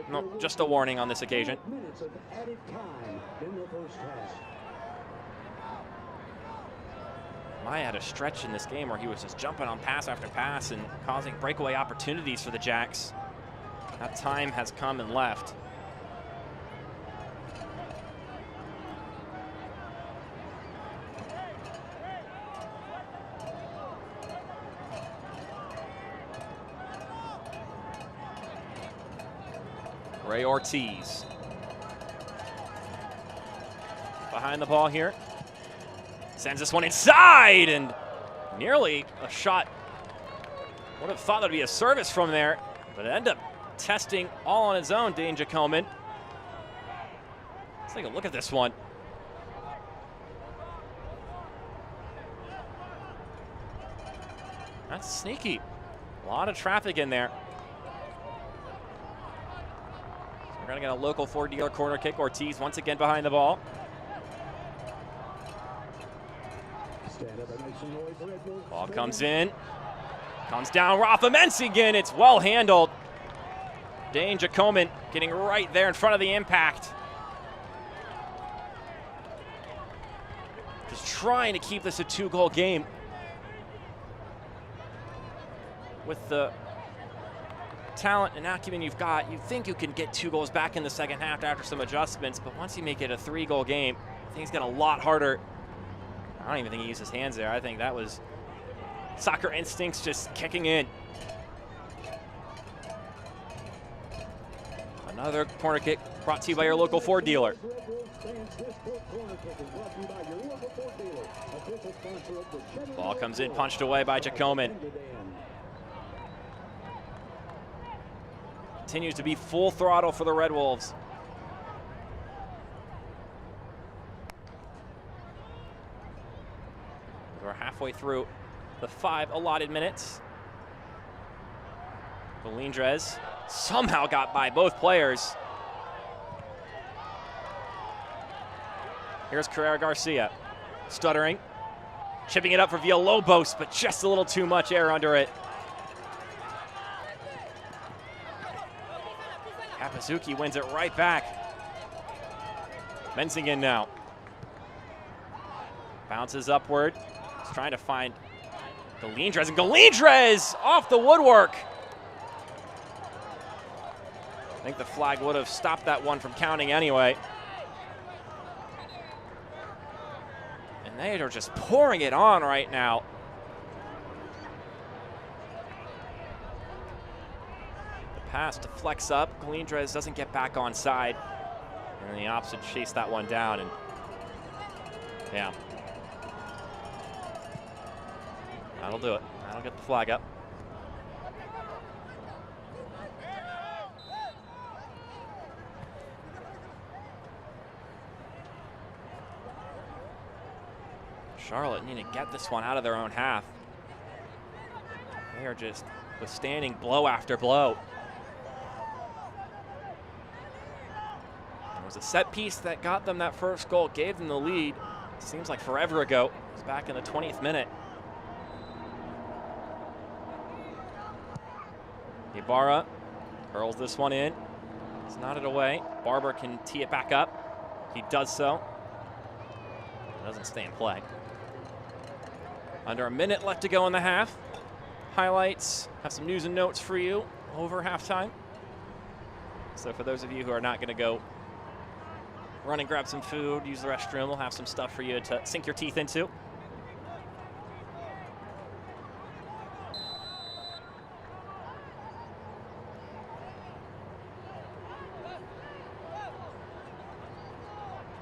No, just a warning on this occasion. Maya had a stretch in this game where he was just jumping on pass after pass and causing breakaway opportunities for the Jacks. That time has come and left. Ray Ortiz behind the ball here. Sends this one inside, and nearly a shot. Would have thought there'd be a service from there, but it ended up testing all on its own, Dane Jacoman. Let's take a look at this one. That's sneaky. A lot of traffic in there. We're going to get a local four-dealer corner kick. Ortiz once again behind the ball. Ball comes in. Comes down. Rafa Mensingen. It's well handled. Dane Jacoman getting right there in front of the impact. Just trying to keep this a 2-goal game. With the talent and acumen you've got, you think you can get 2 goals back in the second half after some adjustments, but once you make it a 3-goal game, things get a lot harder. I don't even think he used his hands there. I think that was soccer instincts just kicking in. Another corner kick brought to you by your local Ford dealer. Ball comes in, punched away by Jacoman. Continues to be full throttle for the Red Wolves. We're halfway through the 5 allotted minutes. Galindrez somehow got by both players. Here's Carrera Garcia, stuttering, chipping it up for Villalobos, but just a little too much air under it. Kapazuki wins it right back. Mensingen now. Bounces upward. He's trying to find Galindrez, and Galindrez off the woodwork. I think the flag would have stopped that one from counting anyway. And they are just pouring it on right now. The pass deflects up. Galindrez doesn't get back on side. And the opposite chased that one down. And yeah. That'll do it. That'll get the flag up. Charlotte need to get this one out of their own half. They are just withstanding blow after blow. It was a set piece that got them that first goal, gave them the lead. Seems like forever ago. It was back in the 20th minute. Ibarra hurls this one in. It's knotted away. Barber can tee it back up. He does so. It doesn't stay in play. Under a minute left to go in the half. Highlights, have some news and notes for you over halftime. So for those of you who are not going to go run and grab some food, use the restroom, we'll have some stuff for you to sink your teeth into.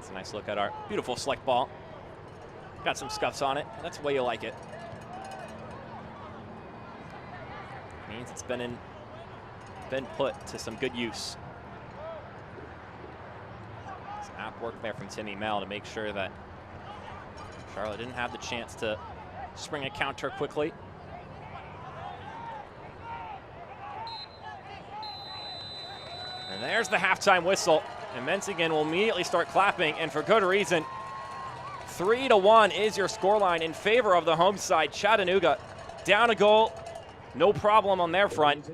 It's a nice look at our beautiful select ball. Got some scuffs on it. That's the way you like it. Means it's been put to some good use. Some app work there from Timmy Mel to make sure that Charlotte didn't have the chance to spring a counter quickly. And there's the halftime whistle. And Mensingen will immediately start clapping, and for good reason. 3-1 is your scoreline in favor of the home side. Chattanooga down a goal, no problem on their front.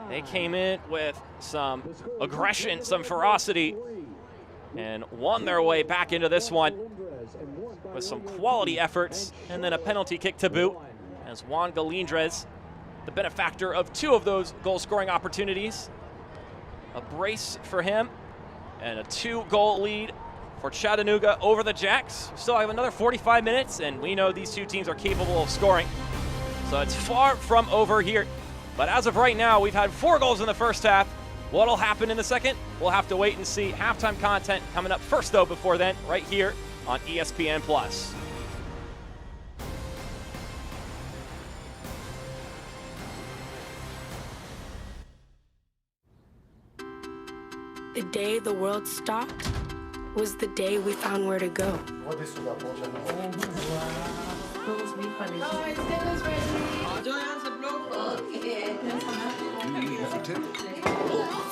They came in with some aggression, some ferocity, and won their way back into this one with some quality efforts, and then a penalty kick to boot, as Juan Galindrez, the benefactor of 2 of those goal-scoring opportunities. A brace for him, and a 2-goal lead for Chattanooga over the Jacks. We still have another 45 minutes, and we know these 2 teams are capable of scoring. So it's far from over here. But as of right now, we've had 4 goals in the first half. What'll happen in the second? We'll have to wait and see. Halftime content coming up first, though, before then, right here on ESPN+. The day the world stopped was the day we found where to go.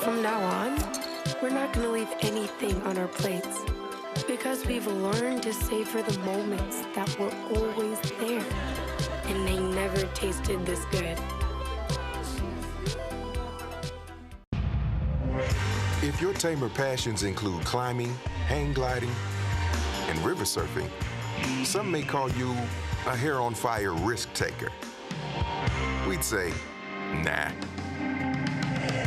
From now on, we're not going to leave anything on our plates because we've learned to savor the moments that were always there, and they never tasted this good. If your tamer passions include climbing, hang gliding, and river surfing, some may call you a hair-on-fire risk taker. We'd say, nah.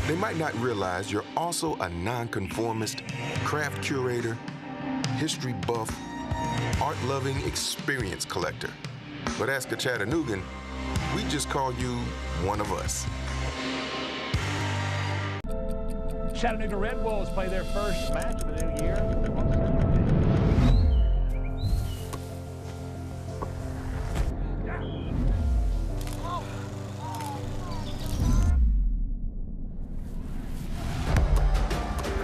They might not realize you're also a nonconformist, craft curator, history buff, art-loving experience collector. But ask a Chattanoogan, we just call you one of us. Chattanooga Red Wolves play their first match of the new year.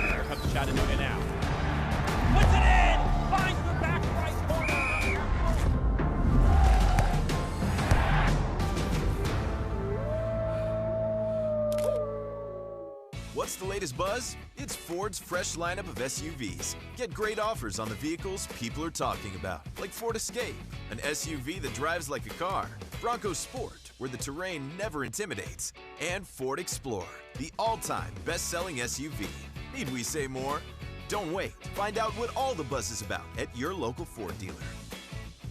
Here comes Chattanooga now. Puts it in! Finds the back right corner. What's the latest buzz? It's Ford's fresh lineup of SUVs. Get great offers on the vehicles people are talking about, like Ford Escape, an SUV that drives like a car, Bronco Sport, where the terrain never intimidates, and Ford Explorer, the all-time best-selling SUV. Need we say more? Don't wait. Find out what all the buzz is about at your local Ford dealer.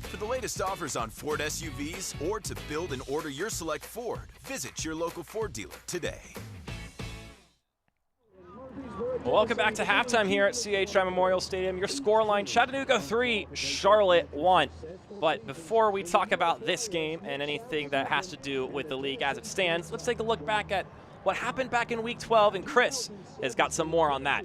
For the latest offers on Ford SUVs or to build and order your select Ford, visit your local Ford dealer today. Well, welcome back to halftime here at CHI Memorial Stadium. Your scoreline, Chattanooga 3, Charlotte 1. But before we talk about this game and anything that has to do with the league as it stands, let's take a look back at what happened back in Week 12, and Chris has got some more on that.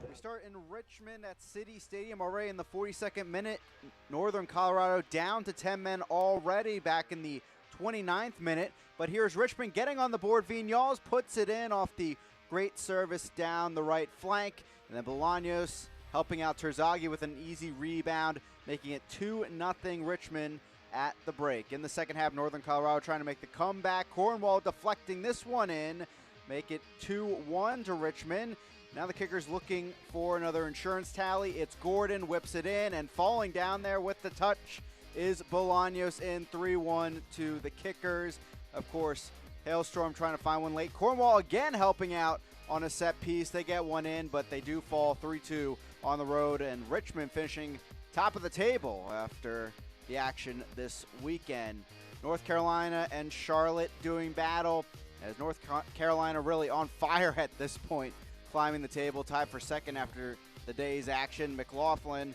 We start in Richmond at City Stadium already in the 42nd minute. Northern Colorado down to 10 men already back in the 29th minute. But here's Richmond getting on the board. Viñals puts it in off the great service down the right flank. And then Bolaños helping out Terzaghi with an easy rebound, making it 2-0 Richmond at the break. In the second half, Northern Colorado trying to make the comeback. Cornwall deflecting this one in, make it 2-1 to Richmond. Now the kicker's looking for another insurance tally. It's Gordon, whips it in, and falling down there with the touch is Bolaños in 3-1 to the kickers. Of course, Hailstorm trying to find one late. Cornwall again helping out on a set piece. They get one in, but they do fall 3-2 on the road, and Richmond finishing top of the table after the action this weekend. North Carolina and Charlotte doing battle, as North Carolina really on fire at this point, climbing the table, tied for second after the day's action. McLaughlin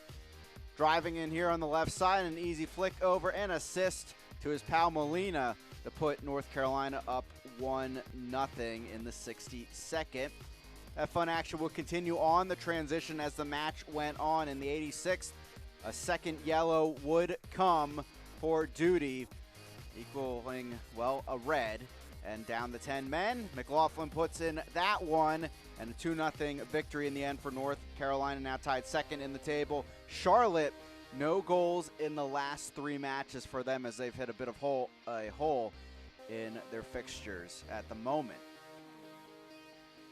driving in here on the left side, an easy flick over and assist to his pal Molina to put North Carolina up 1-0 in the 62nd. That fun action will continue on the transition as the match went on. In the 86th, a second yellow would come for duty, equaling, well, a red. And down the 10 men, McLaughlin puts in that one, and a 2-0 victory in the end for North Carolina, now tied second in the table. Charlotte, no goals in the last 3 matches for them, as they've hit a bit of a hole in their fixtures at the moment.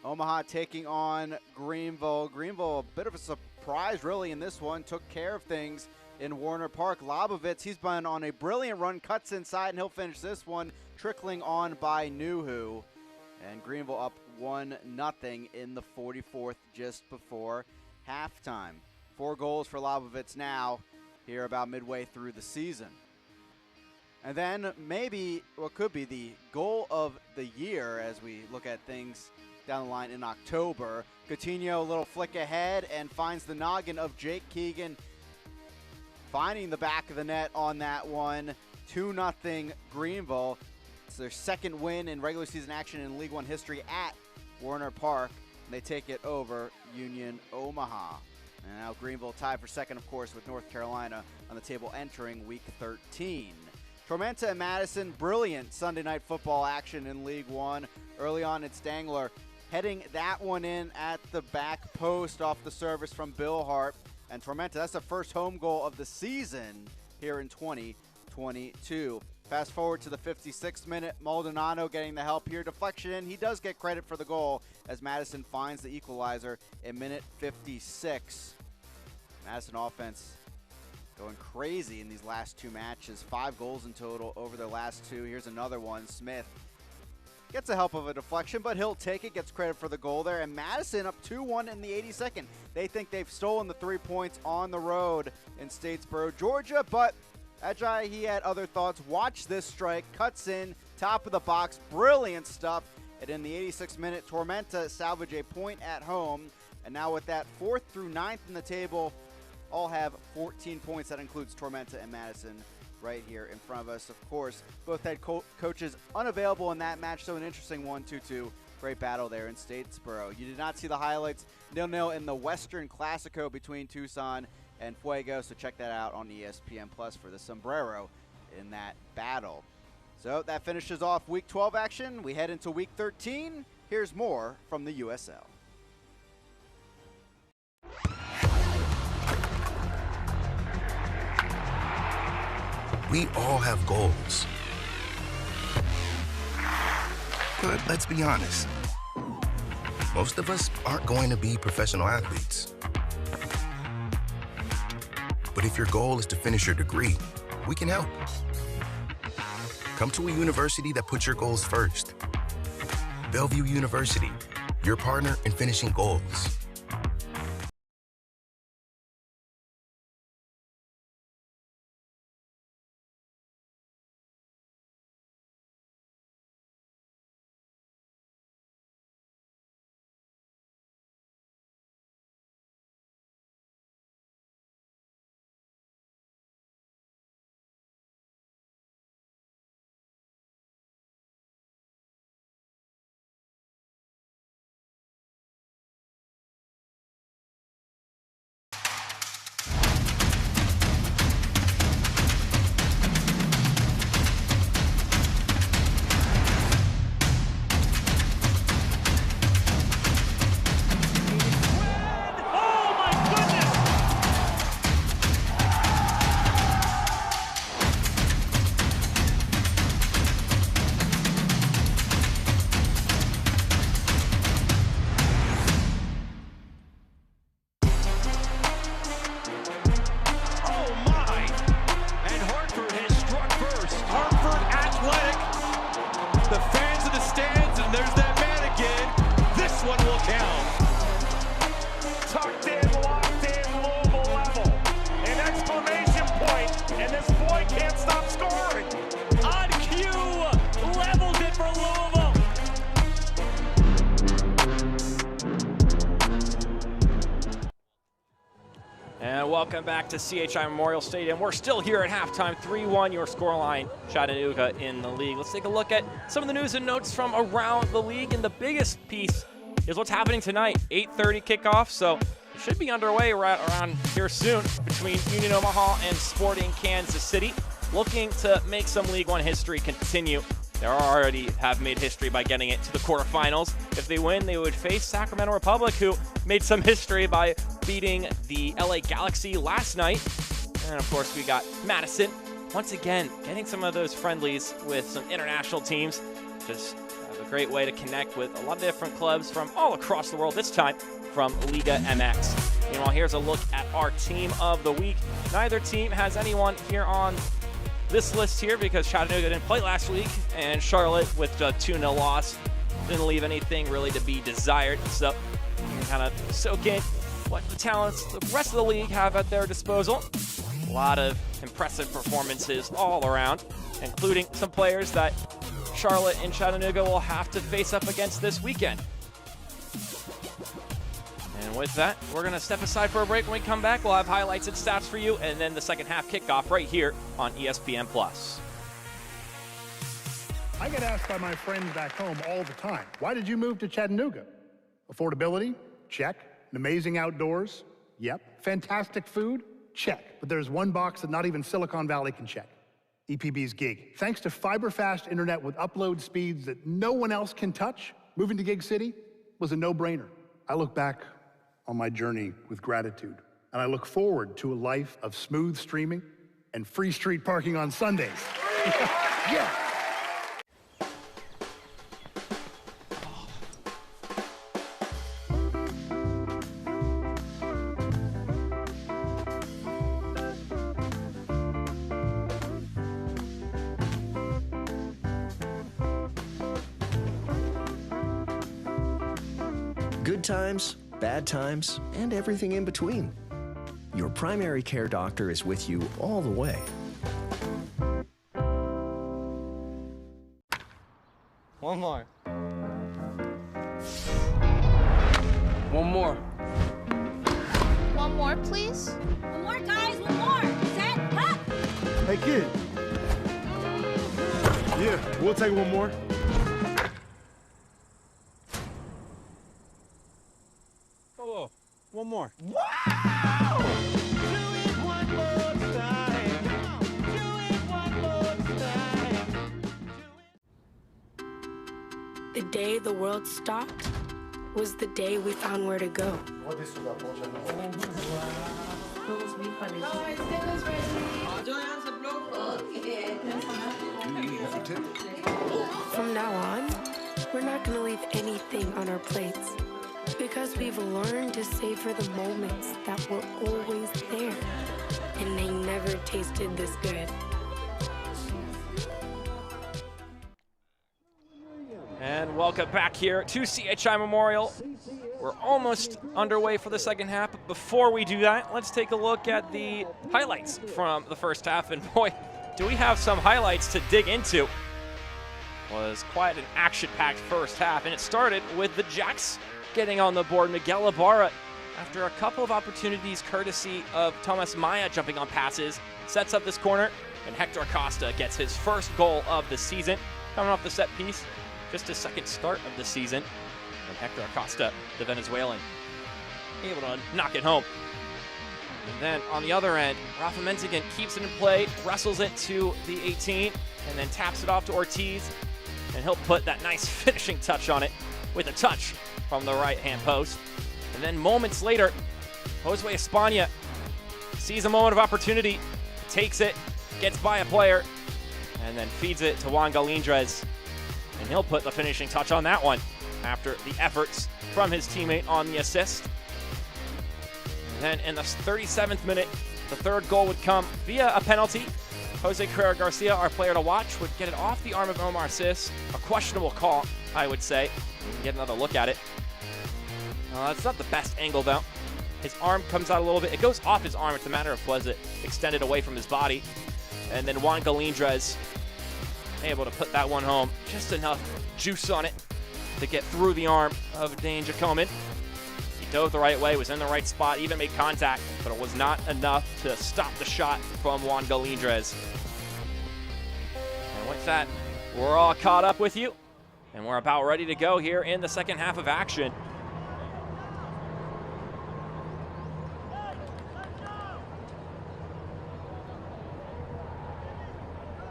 Omaha taking on Greenville. Greenville, a bit of a surprise really in this one, took care of things in Warner Park. Lobovitz, he's been on a brilliant run, cuts inside, and he'll finish this one, trickling on by Nuhu. And Greenville up 1-0 in the 44th just before halftime. 4 goals for Lobovitz now, here about midway through the season. And then maybe what could be the goal of the year as we look at things down the line in October. Coutinho, a little flick ahead and finds the noggin of Jake Keegan, finding the back of the net on that one. 2-0 Greenville. It's their second win in regular season action in League One history at Warner Park. And they take it over Union Omaha. And now Greenville tied for second, of course, with North Carolina on the table entering Week 13. Tormenta and Madison, brilliant Sunday night football action in League One. Early on, it's Dangler heading that one in at the back post off the service from Bill Hart. And Tormenta, that's the first home goal of the season here in 2022. Fast forward to the 56th minute, Maldonado getting the help here. Deflection in. He does get credit for the goal as Madison finds the equalizer in minute 56. Madison offense going crazy in these last 2 matches. 5 goals in total over their last 2. Here's another one. Smith gets the help of a deflection, but he'll take it, gets credit for the goal there. And Madison up 2-1 in the 82nd. They think they've stolen the 3 points on the road in Statesboro, Georgia, but Ajay, he had other thoughts. Watch this strike, cuts in, top of the box, brilliant stuff. And in the 86th minute, Tormenta salvage a point at home. And now with that 4th through 9th in the table, all have 14 points. That includes Tormenta and Madison right here in front of us. Of course, both head coaches unavailable in that match, so an interesting 1-2-2. Great battle there in Statesboro. You did not see the highlights. 0-0 in the Western Classico between Tucson and Fuego, so check that out on ESPN Plus for the sombrero in that battle. So that finishes off Week 12 action. We head into Week 13. Here's more from the USL. We all have goals. But let's be honest, Most of us aren't going to be professional athletes. But if your goal is to finish your degree, we can help. Come to a university that puts your goals first. Bellevue University, your partner in finishing goals. Welcome back to CHI Memorial Stadium. We're still here at halftime, 3-1 your scoreline, Chattanooga in the league. Let's take a look at some of the news and notes from around the league, and the biggest piece is what's happening tonight. 8:30 kickoff, so it should be underway right around here soon between Union Omaha and Sporting Kansas City, looking to make some League One history continue. They already have made history by getting it to the quarterfinals. If they win, they would face Sacramento Republic, who made some history by beating the LA Galaxy last night. And of course, we got Madison, once again, getting some of those friendlies with some international teams. Just a great way to connect with a lot of different clubs from all across the world, this time from Liga MX. Meanwhile, here's a look at our team of the week. Neither team has anyone here on this list here because Chattanooga didn't play last week, and Charlotte, with a 2-0 loss, didn't leave anything really to be desired. So you can kind of soak in what the talents the rest of the league have at their disposal. A lot of impressive performances all around, including some players that Charlotte and Chattanooga will have to face up against this weekend. And with that, we're going to step aside for a break. When we come back, we'll have highlights and stats for you, and then the second half kickoff right here on ESPN+. I get asked by my friends back home all the time, why did you move to Chattanooga? Affordability? Check. And amazing outdoors? Yep. Fantastic food? Check. But there's one box that not even Silicon Valley can check. EPB's Gig. Thanks to fiber-fast internet with upload speeds that no one else can touch, moving to Gig City was a no-brainer. I look back on my journey with gratitude, and I look forward to a life of smooth streaming and free street parking on Sundays. Yeah. Good times, bad times, and everything in between. Your primary care doctor is with you all the way. One more. One more. One more, please. One more, guys, one more. Set, hop! Hey, kid. Yeah, we'll take one more. Oh, one more. Wow! Do it one more time. Do it one more time. The day the world stopped was the day we found where to go. From now on, we're not going to leave anything on our plates Because we've learned to savor the moments that were always there. And they never tasted this good. And welcome back here to CHI Memorial. We're almost underway for the second half, but before we do that, let's take a look at the highlights from the first half. And boy, do we have some highlights to dig into. It was quite an action-packed first half, and it started with the Jacks getting on the board. Miguel Ibarra, after a couple of opportunities courtesy of Tomas Maya jumping on passes, sets up this corner, and Hector Acosta gets his first goal of the season. Coming off the set piece, just his second start of the season. And Hector Acosta, the Venezuelan, able to knock it home. And then on the other end, Rafa Menzigan keeps it in play, wrestles it to the 18, and then taps it off to Ortiz. And he'll put that nice finishing touch on it with a touch from the right-hand post. And then moments later, Josue España sees a moment of opportunity, takes it, gets by a player, and then feeds it to Juan Galindrez. And he'll put the finishing touch on that one after the efforts from his teammate on the assist. And then in the 37th minute, the third goal would come via a penalty. Jose Carrera Garcia, our player to watch, would get it off the arm of Omar Cis. A questionable call, I would say. You can get another look at it. It's not the best angle, though. His arm comes out a little bit. It goes off his arm. It's a matter of was it extended away from his body. And then Juan Galindrez able to put that one home. Just enough juice on it to get through the arm of Dane Jacomin. He dove the right way, was in the right spot, even made contact, but it was not enough to stop the shot from Juan Galindrez. And with that, we're all caught up with you, and we're about ready to go here in the second half of action.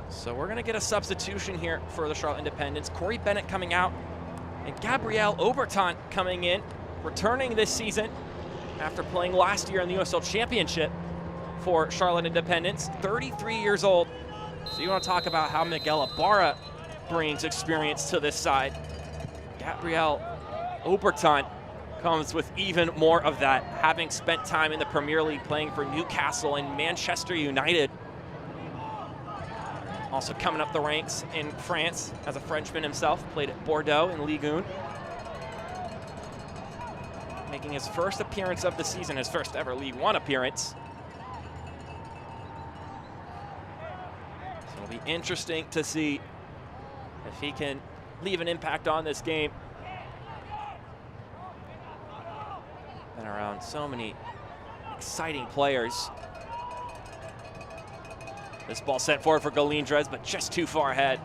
So we're going to get a substitution here for the Charlotte Independents. Corey Bennett coming out, and Gabriel Oberton coming in, returning this season after playing last year in the USL Championship for Charlotte Independents, 33 years old. So you want to talk about how Miguel Ibarra brings experience to this side. Gabriel Oberton comes with even more of that, having spent time in the Premier League playing for Newcastle and Manchester United. Also coming up the ranks in France as a Frenchman himself, played at Bordeaux in Ligue 1. Making his first appearance of the season, his first ever League 1 appearance. So it'll be interesting to see if he can leave an impact on this game. Been around so many exciting players. This ball sent forward for Galindrez, but just too far ahead.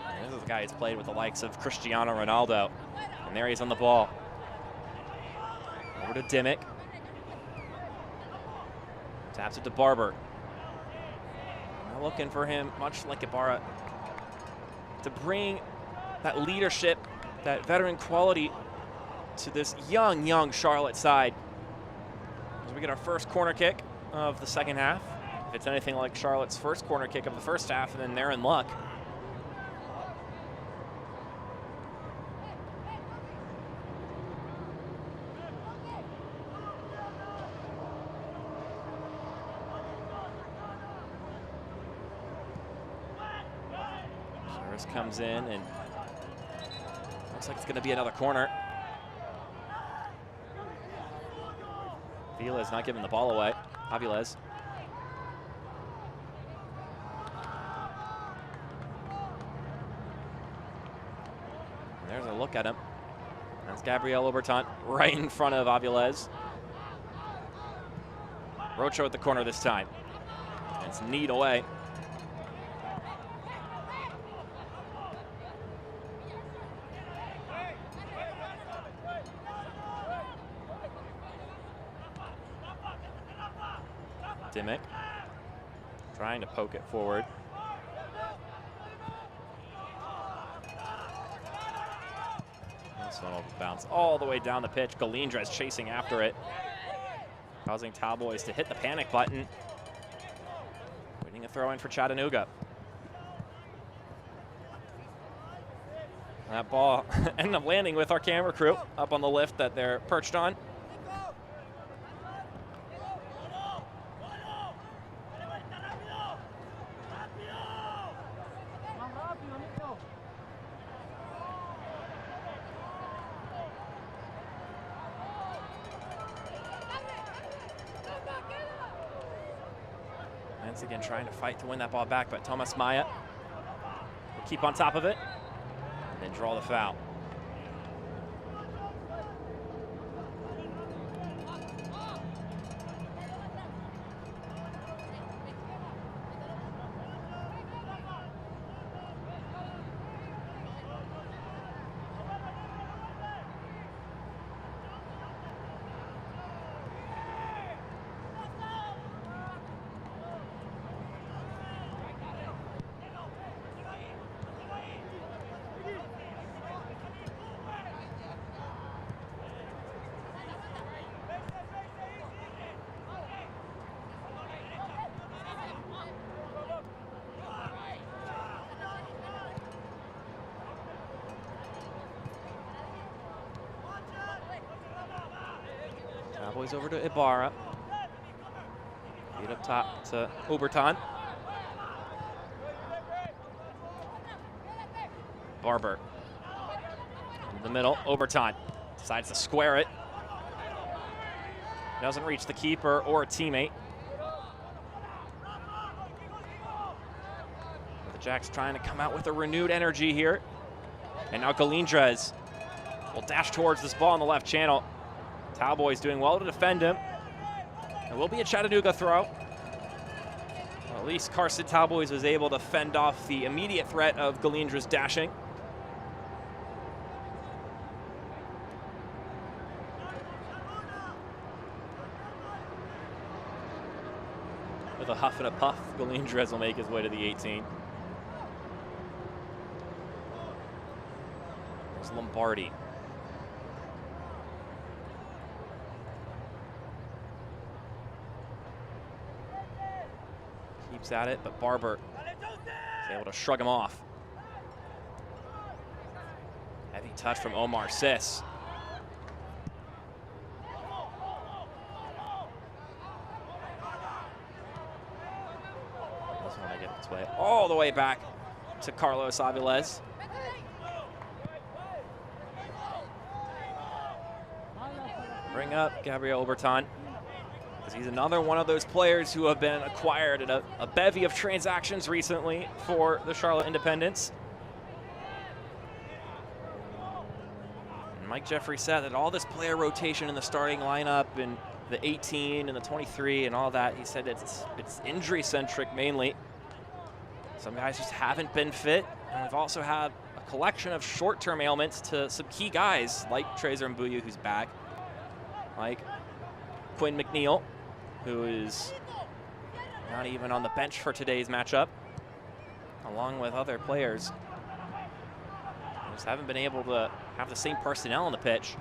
And this is the guy who's played with the likes of Cristiano Ronaldo. And there he is on the ball. Over to Dimmick. Taps it to Barber. Now looking for him, much like Ibarra, to bring that leadership, that veteran quality to this young Charlotte side. As we get our first corner kick of the second half. If it's anything like Charlotte's first corner kick of the first half, then they're in luck. Service comes in and looks like it's going to be another corner. Aviles not giving the ball away. Aviles. There's a look at him. That's Gabriel Oberton right in front of Aviles. Rocho at the corner this time. It's kneed away. Dimmick trying to poke it forward. This one will bounce all the way down the pitch. Galindrez chasing after it, causing Cowboys to hit the panic button. Winning a throw in for Chattanooga. That ball ended up landing with our camera crew up on the lift that they're perched on. Once again trying to fight to win that ball back, but Thomas Maya will keep on top of it and then draw the foul. Cowboys over to Ibarra. Feed up top to Oberton. Barber in the middle. Oberton decides to square it. Doesn't reach the keeper or a teammate. The Jacks trying to come out with a renewed energy here. And now Galindrez will dash towards this ball in the left channel. Cowboys doing well to defend him. It will be a Chattanooga throw. Well, at least Carson Cowboys was able to fend off the immediate threat of Galindrez dashing. With a huff and a puff, Galindrez will make his way to the 18. There's Lombardi. Keeps at it, but Barber is able to shrug him off. Heavy touch from Omar Sis. Doesn't want to get its way all the way back to Carlos Aviles. Bring up Gabriel Oberton. He's another one of those players who have been acquired at a bevy of transactions recently for the Charlotte Independents. And Mike Jeffrey said that all this player rotation in the starting lineup and the 18 and the 23 and all that, he said it's injury-centric mainly. Some guys just haven't been fit, and we've also had a collection of short-term ailments to some key guys like Trezer Mbuyu, who's back, like Quinn McNeil, who is not even on the bench for today's matchup, along with other players. Just haven't been able to have the same personnel on the pitch.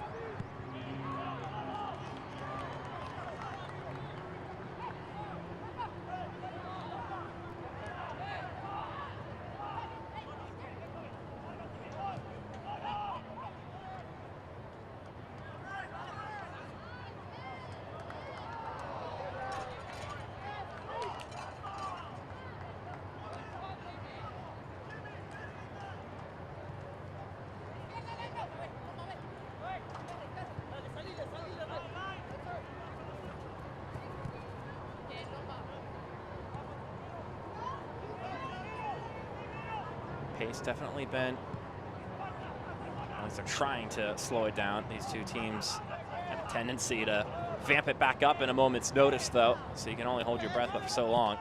Pace definitely been, at least they're trying to slow it down. These two teams have a tendency to vamp it back up in a moment's notice, though, so you can only hold your breath for so long.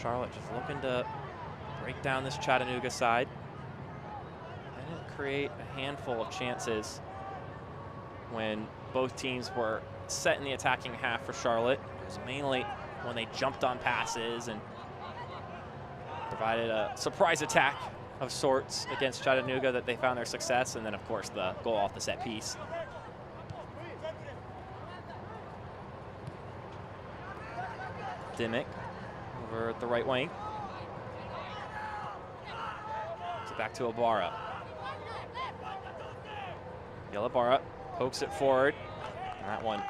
Charlotte just looking to break down this Chattanooga side. They didn't create a handful of chances when both teams were set in the attacking half for Charlotte. It was mainly when they jumped on passes and provided a surprise attack of sorts against Chattanooga that they found their success, and then of course the goal off the set piece. Dimmick over at the right wing. So back to Ibarra. Ibarra pokes it forward. And that one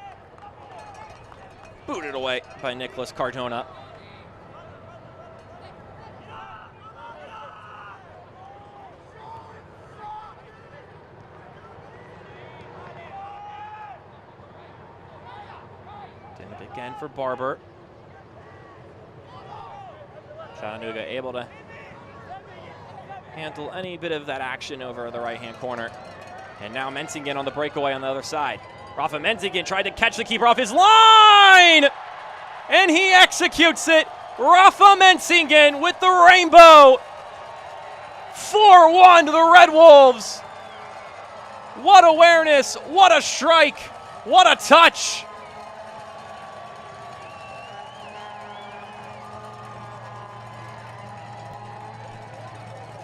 booted away by Nicholas Cardona. Dimmick again for Barber. Chattanooga able to handle any bit of that action over the right-hand corner. And now Mensingen on the breakaway on the other side. Rafa Mensingen tried to catch the keeper off his line! And he executes it. Rafa Mensingen with the rainbow. 4-1 to the Red Wolves. What awareness, what a strike, what a touch.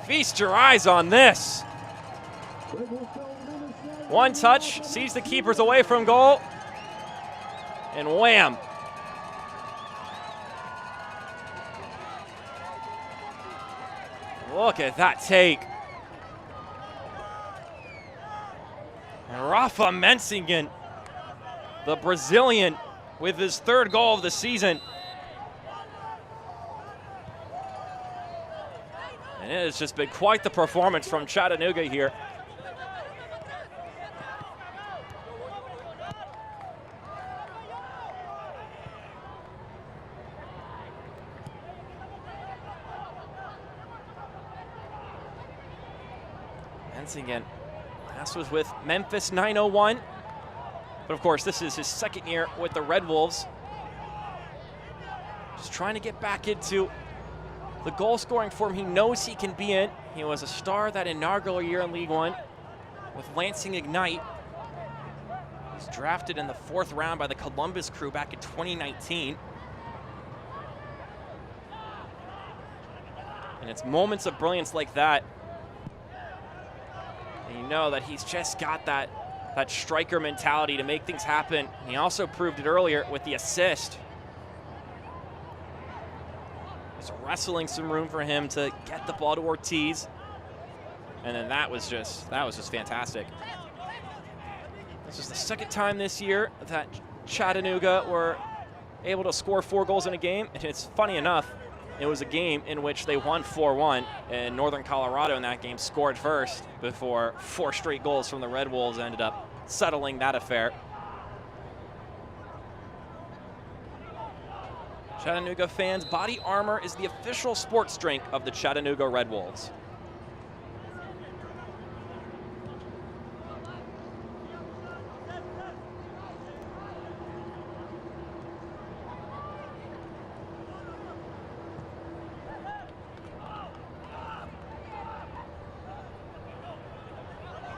Feast your eyes on this. One touch, sees the keepers away from goal, and wham. Look at that take. And Rafa Mensingen, the Brazilian, with his 3rd goal of the season. And it has just been quite the performance from Chattanooga here. Mensingen, last was with Memphis 901. But of course, this is his 2nd year with the Red Wolves. Just trying to get back into the goal-scoring form he knows he can be in. He was a star that inaugural year in League One with Lansing Ignite. He was drafted in the 4th round by the Columbus Crew back in 2019. And it's moments of brilliance like that. And you know that he's just got that striker mentality to make things happen. He also proved it earlier with the assist. Just wrestling some room for him to get the ball to Ortiz. And then that was just fantastic. This is the 2nd time this year that Chattanooga were able to score 4 goals in a game. And it's funny enough, it was a game in which they won 4-1, and Northern Colorado in that game scored first before 4 straight goals from the Red Wolves ended up settling that affair. Chattanooga fans, body armor is the official sports drink of the Chattanooga Red Wolves.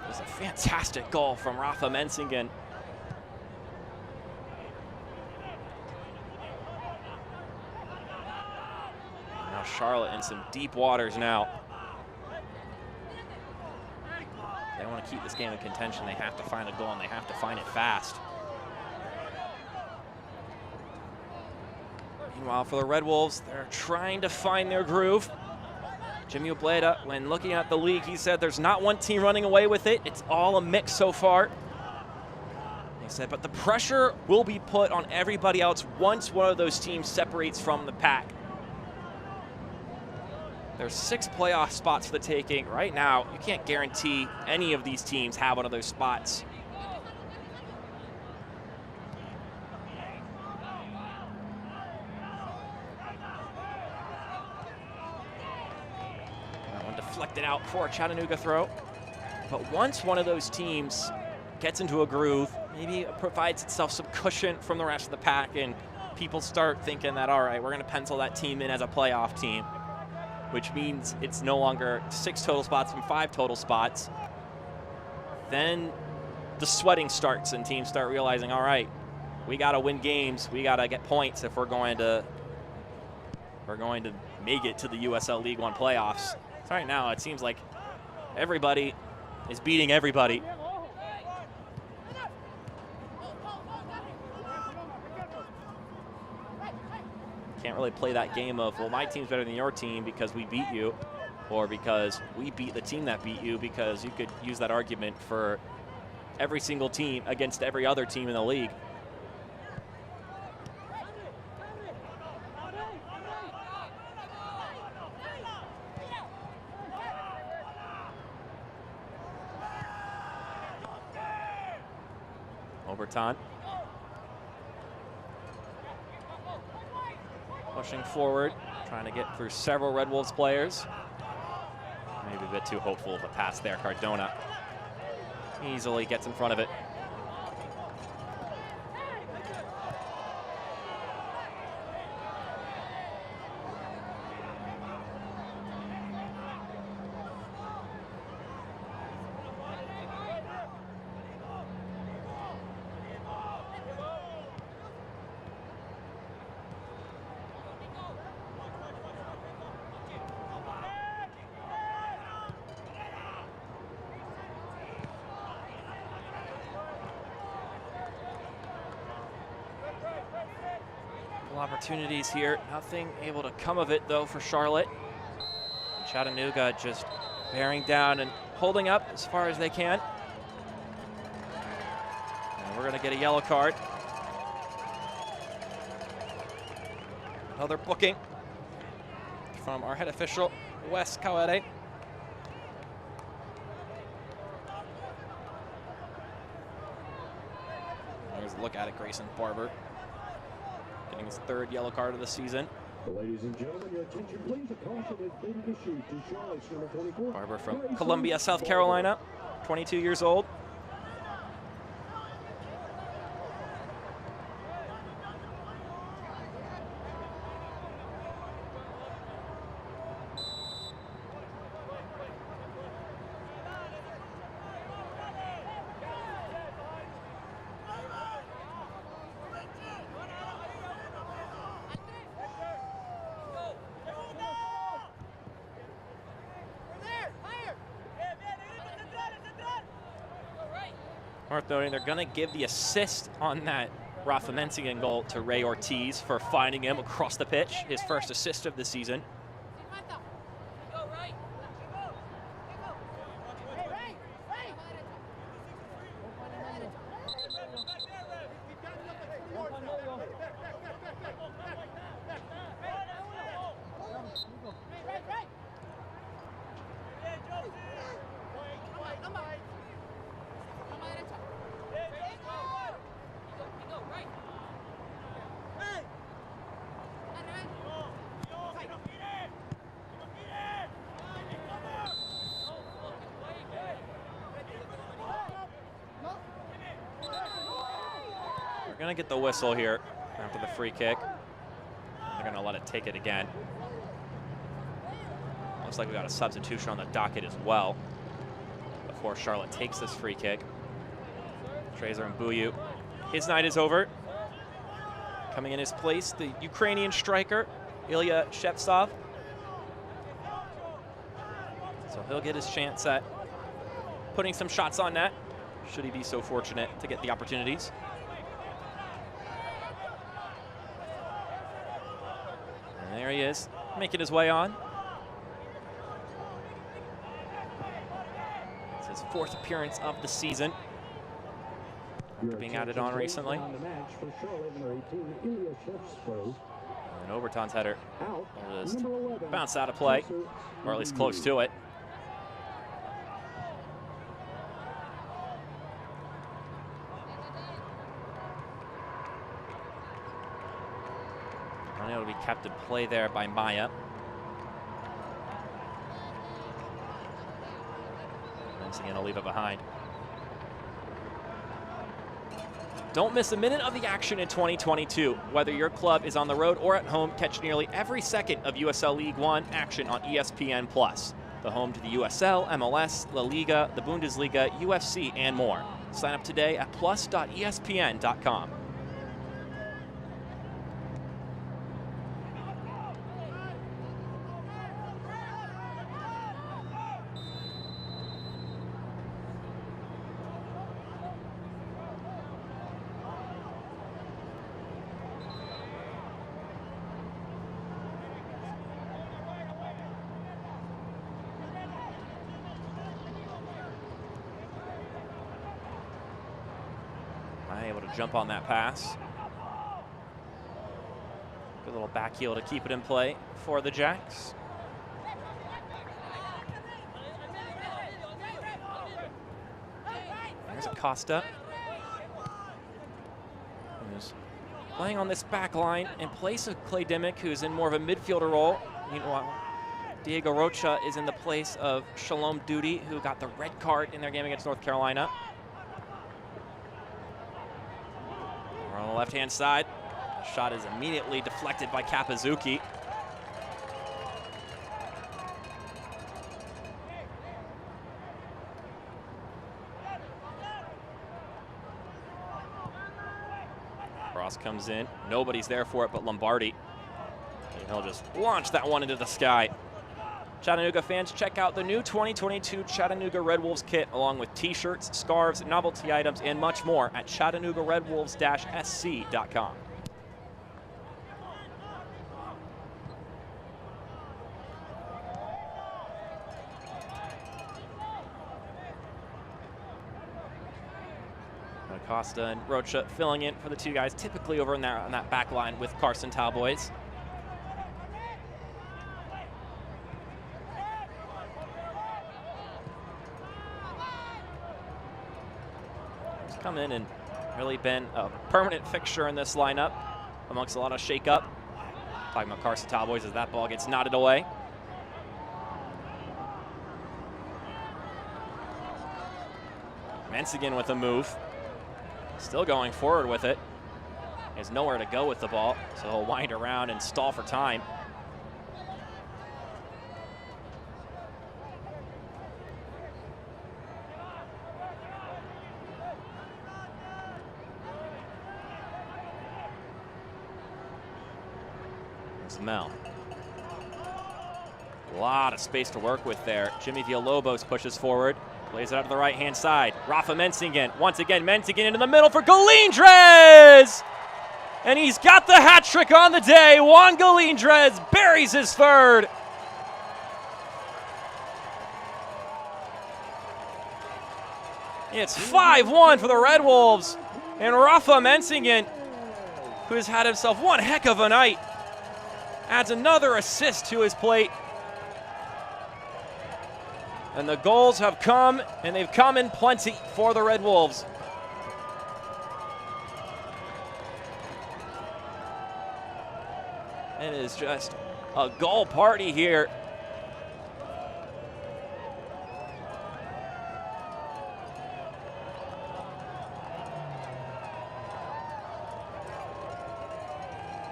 It was a fantastic goal from Rafa Mensingen. Charlotte in some deep waters now. They want to keep this game in contention. They have to find a goal, and they have to find it fast. Meanwhile, for the Red Wolves, they're trying to find their groove. Jimmy Obleda, when looking at the league, he said there's not one team running away with it. It's all a mix so far. He said, but the pressure will be put on everybody else once one of those teams separates from the pack. There's 6 playoff spots for the taking. Right now, you can't guarantee any of these teams have one of those spots. That one deflected out for a Chattanooga throw. But once one of those teams gets into a groove, maybe it provides itself some cushion from the rest of the pack, and people start thinking that, all right, we're going to pencil that team in as a playoff team, which means it's no longer 6 total spots and 5 total spots. Then the sweating starts and teams start realizing, all right, we got to win games. We got to get points if we're going to make it to the USL League One playoffs. Right now, it seems like everybody is beating everybody. Can't really play that game of, well, my team's better than your team because we beat you, or because we beat the team that beat you, because you could use that argument for every single team against every other team in the league. Overton pushing forward, trying to get through several Red Wolves players. Maybe a bit too hopeful of a pass there. Cardona easily gets in front of it. Opportunities here, nothing able to come of it though for Charlotte. Chattanooga just bearing down and holding up as far as they can. And we're going to get a yellow card. Another booking from our head official, Wes Kawede. There's a look at it, Grayson Barber. Getting his third yellow card of the season. Ladies and gentlemen, your attention please. A caution has been issued to Charlotte's number 24. Barber from Columbia, South Carolina, 22 years old. Worth noting, they're going to give the assist on that Rafa Menzigan goal to Ray Ortiz for finding him across the pitch, his first assist of the season. Gonna get the whistle here after the free kick. They're gonna let it take it again. Looks like we got a substitution on the docket as well before Charlotte takes this free kick. Trezor Mbuyu, his night is over. Coming in his place, the Ukrainian striker, Ilya Shevtsov. So he'll get his chance at putting some shots on net, should he be so fortunate to get the opportunities. And there he is, making his way on. It's his fourth appearance of the season. Being added on recently. And Overton's header will just bounce out of play, or at least close to it. Unable to be kept in play there by Maya. Once again, I'll leave it behind. Don't miss a minute of the action in 2022. Whether your club is on the road or at home, catch nearly every second of USL League One action on ESPN+, the home to the USL, MLS, La Liga, the Bundesliga, UFC, and more. Sign up today at plus.espn.com. jump on that pass. Good little back heel to keep it in play for the Jacks. There's Acosta. Who's playing on this back line in place of Clay Dimmick, who's in more of a midfielder role. Meanwhile, Diego Rocha is in the place of Shalom Duty, who got the red card in their game against North Carolina. We're on the left-hand side. The shot is immediately deflected by Kapazuki. Cross comes in. Nobody's there for it but Lombardi. And he'll just launch that one into the sky. Chattanooga fans, check out the new 2022 Chattanooga Red Wolves kit along with t-shirts, scarves, novelty items, and much more at ChattanoogaRedWolves-SC.com. Acosta and Rocha filling in for the two guys, typically over in on that back line with Carson Talboys. He's come in and really been a permanent fixture in this lineup amongst a lot of shake-up. Talking about Carson Talboys as that ball gets knotted away. Mensigan with a move. Still going forward with it. He has nowhere to go with the ball, so he'll wind around and stall for time. It's Mel. A lot of space to work with there. Jimmy Villalobos pushes forward. Plays it out to the right-hand side. Rafa Mensigan. Once again, Mensigan into the middle for Galindrez! And he's got the hat trick on the day. Juan Galindrez buries his third. It's 5-1 for the Red Wolves. And Rafa Mensigan, who has had himself one heck of a night, adds another assist to his plate. And the goals have come, and they've come in plenty for the Red Wolves. It is just a goal party here.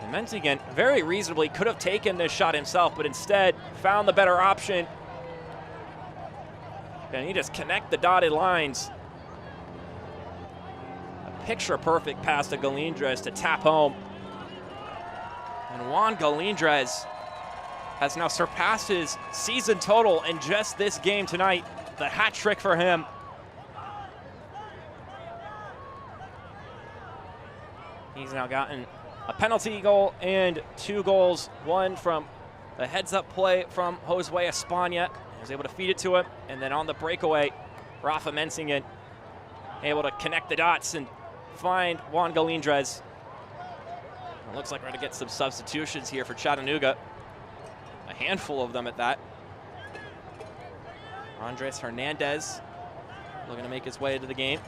And Mensigan very reasonably could have taken this shot himself, but instead found the better option. And he just connect the dotted lines. A picture-perfect pass to Galindrez to tap home. And Juan Galindrez has now surpassed his season total in just this game tonight. The hat trick for him. He's now gotten a penalty goal and 2 goals. One from the heads-up play from Josue Espana. He was able to feed it to him, and then on the breakaway, Rafa Mensigan able to connect the dots and find Juan Galindrez. It looks like we're going to get some substitutions here for Chattanooga. A handful of them at that. Andres Hernandez looking to make his way into the game.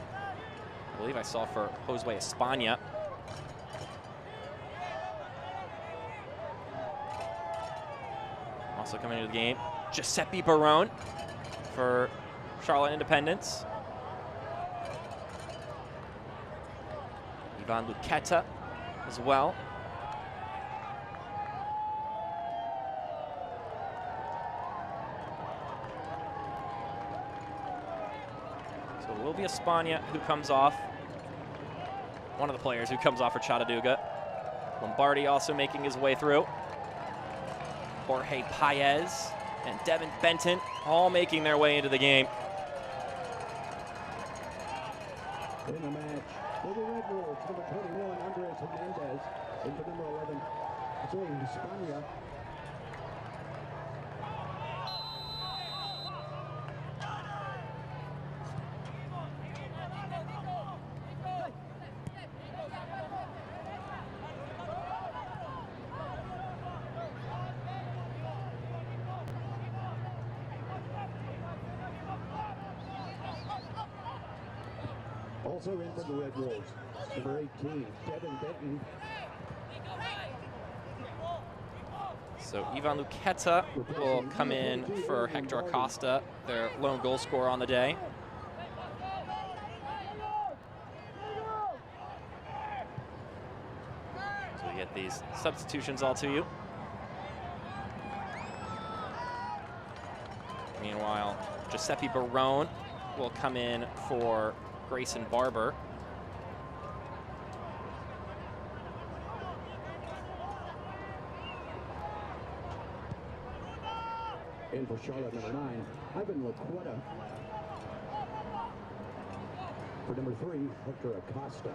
I believe I saw for Josue Espana. Also coming into the game, Giuseppe Barone for Charlotte Independence. Ivan Luqueta as well. So it will be Espana who comes off. One of the players who comes off for Chattanooga. Lombardi also making his way through. Jorge Paez and Devin Benton all making their way into the game. In the match, for the Red Wolves, number 21, Andres Hernandez, into number 11, Zoe Espana. also in for the Red Wolves. Number 18, Devin Benton. So Ivan Luqueta will come in for Hector Acosta, their lone goal scorer on the day. So we get these substitutions all to you. Meanwhile, Giuseppe Barone will come in for Grayson Barber. In for Charlotte, number 9, Ivan Laqueta. For number 3, Hector Acosta.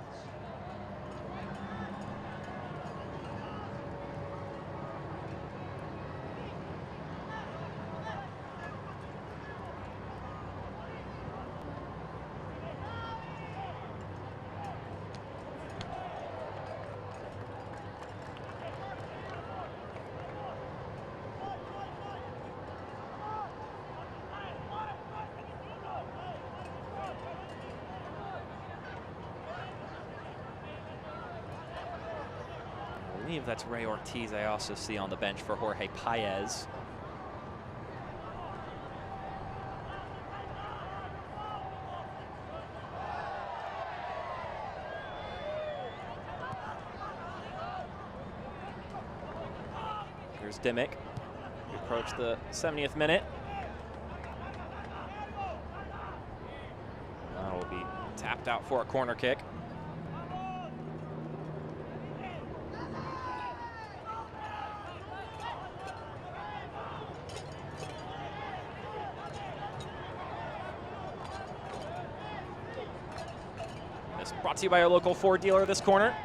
I believe that's Ray Ortiz I also see on the bench for Jorge Paez. Here's Dimmick. We approach the 70th minute. That will be tapped out for a corner kick. Brought to you by our local Ford dealer this corner.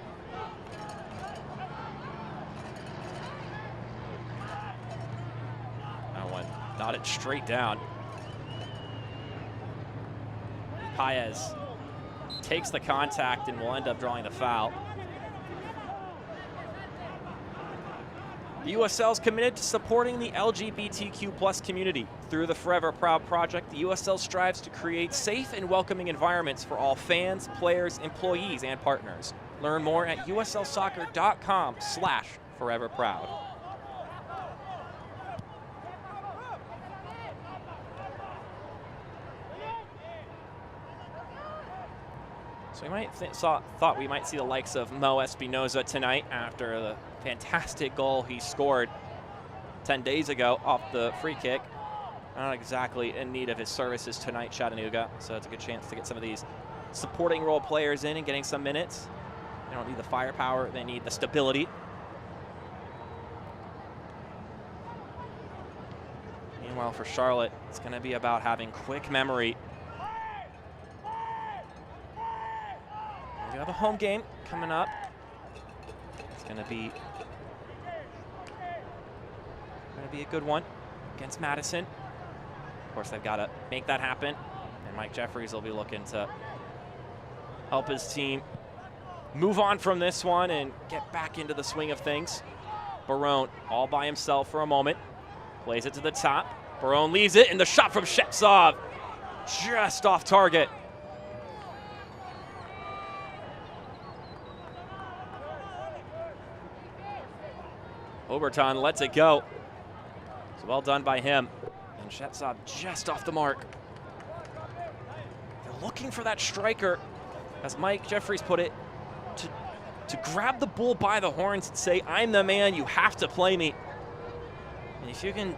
That one nodded straight down. Paez takes the contact and will end up drawing the foul. The USL is committed to supporting the LGBTQ+ community. Through the Forever Proud project, the USL strives to create safe and welcoming environments for all fans, players, employees, and partners. Learn more at uslsoccer.com/foreverproud. So we might thought we might see the likes of Mo Espinoza tonight after the fantastic goal he scored 10 days ago off the free kick. Not exactly in need of his services tonight, Chattanooga, so it's a good chance to get some of these supporting role players in and getting some minutes. They don't need the firepower, they need the stability. Meanwhile, for Charlotte, it's going to be about having quick memory. We have a home game coming up. It's going to be a good one against Madison. Of course, they've got to make that happen, and Mike Jeffries will be looking to help his team move on from this one and get back into the swing of things. Barone all by himself for a moment, plays it to the top. Barone leaves it, and the shot from Shepsov just off target. Oberton lets it go. It's well done by him. And Shepsov just off the mark. They're looking for that striker, as Mike Jeffries put it, to grab the bull by the horns and say, I'm the man, you have to play me. And if you can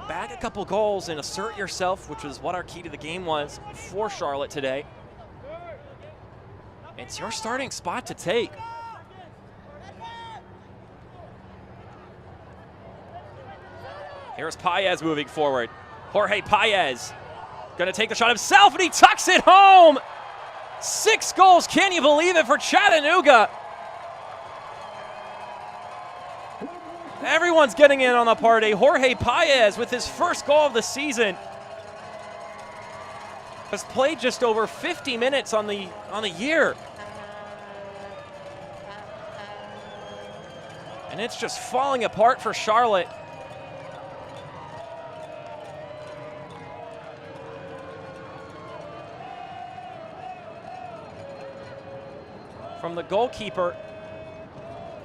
bag a couple goals and assert yourself, which was what our key to the game was for Charlotte today, it's your starting spot to take. Here's Paez moving forward. Jorge Paez gonna take the shot himself, and he tucks it home. 6 goals, can you believe it, for Chattanooga? Everyone's getting in on the party. Jorge Paez with his first goal of the season has played just over 50 minutes on the year. And it's just falling apart for Charlotte. from the goalkeeper.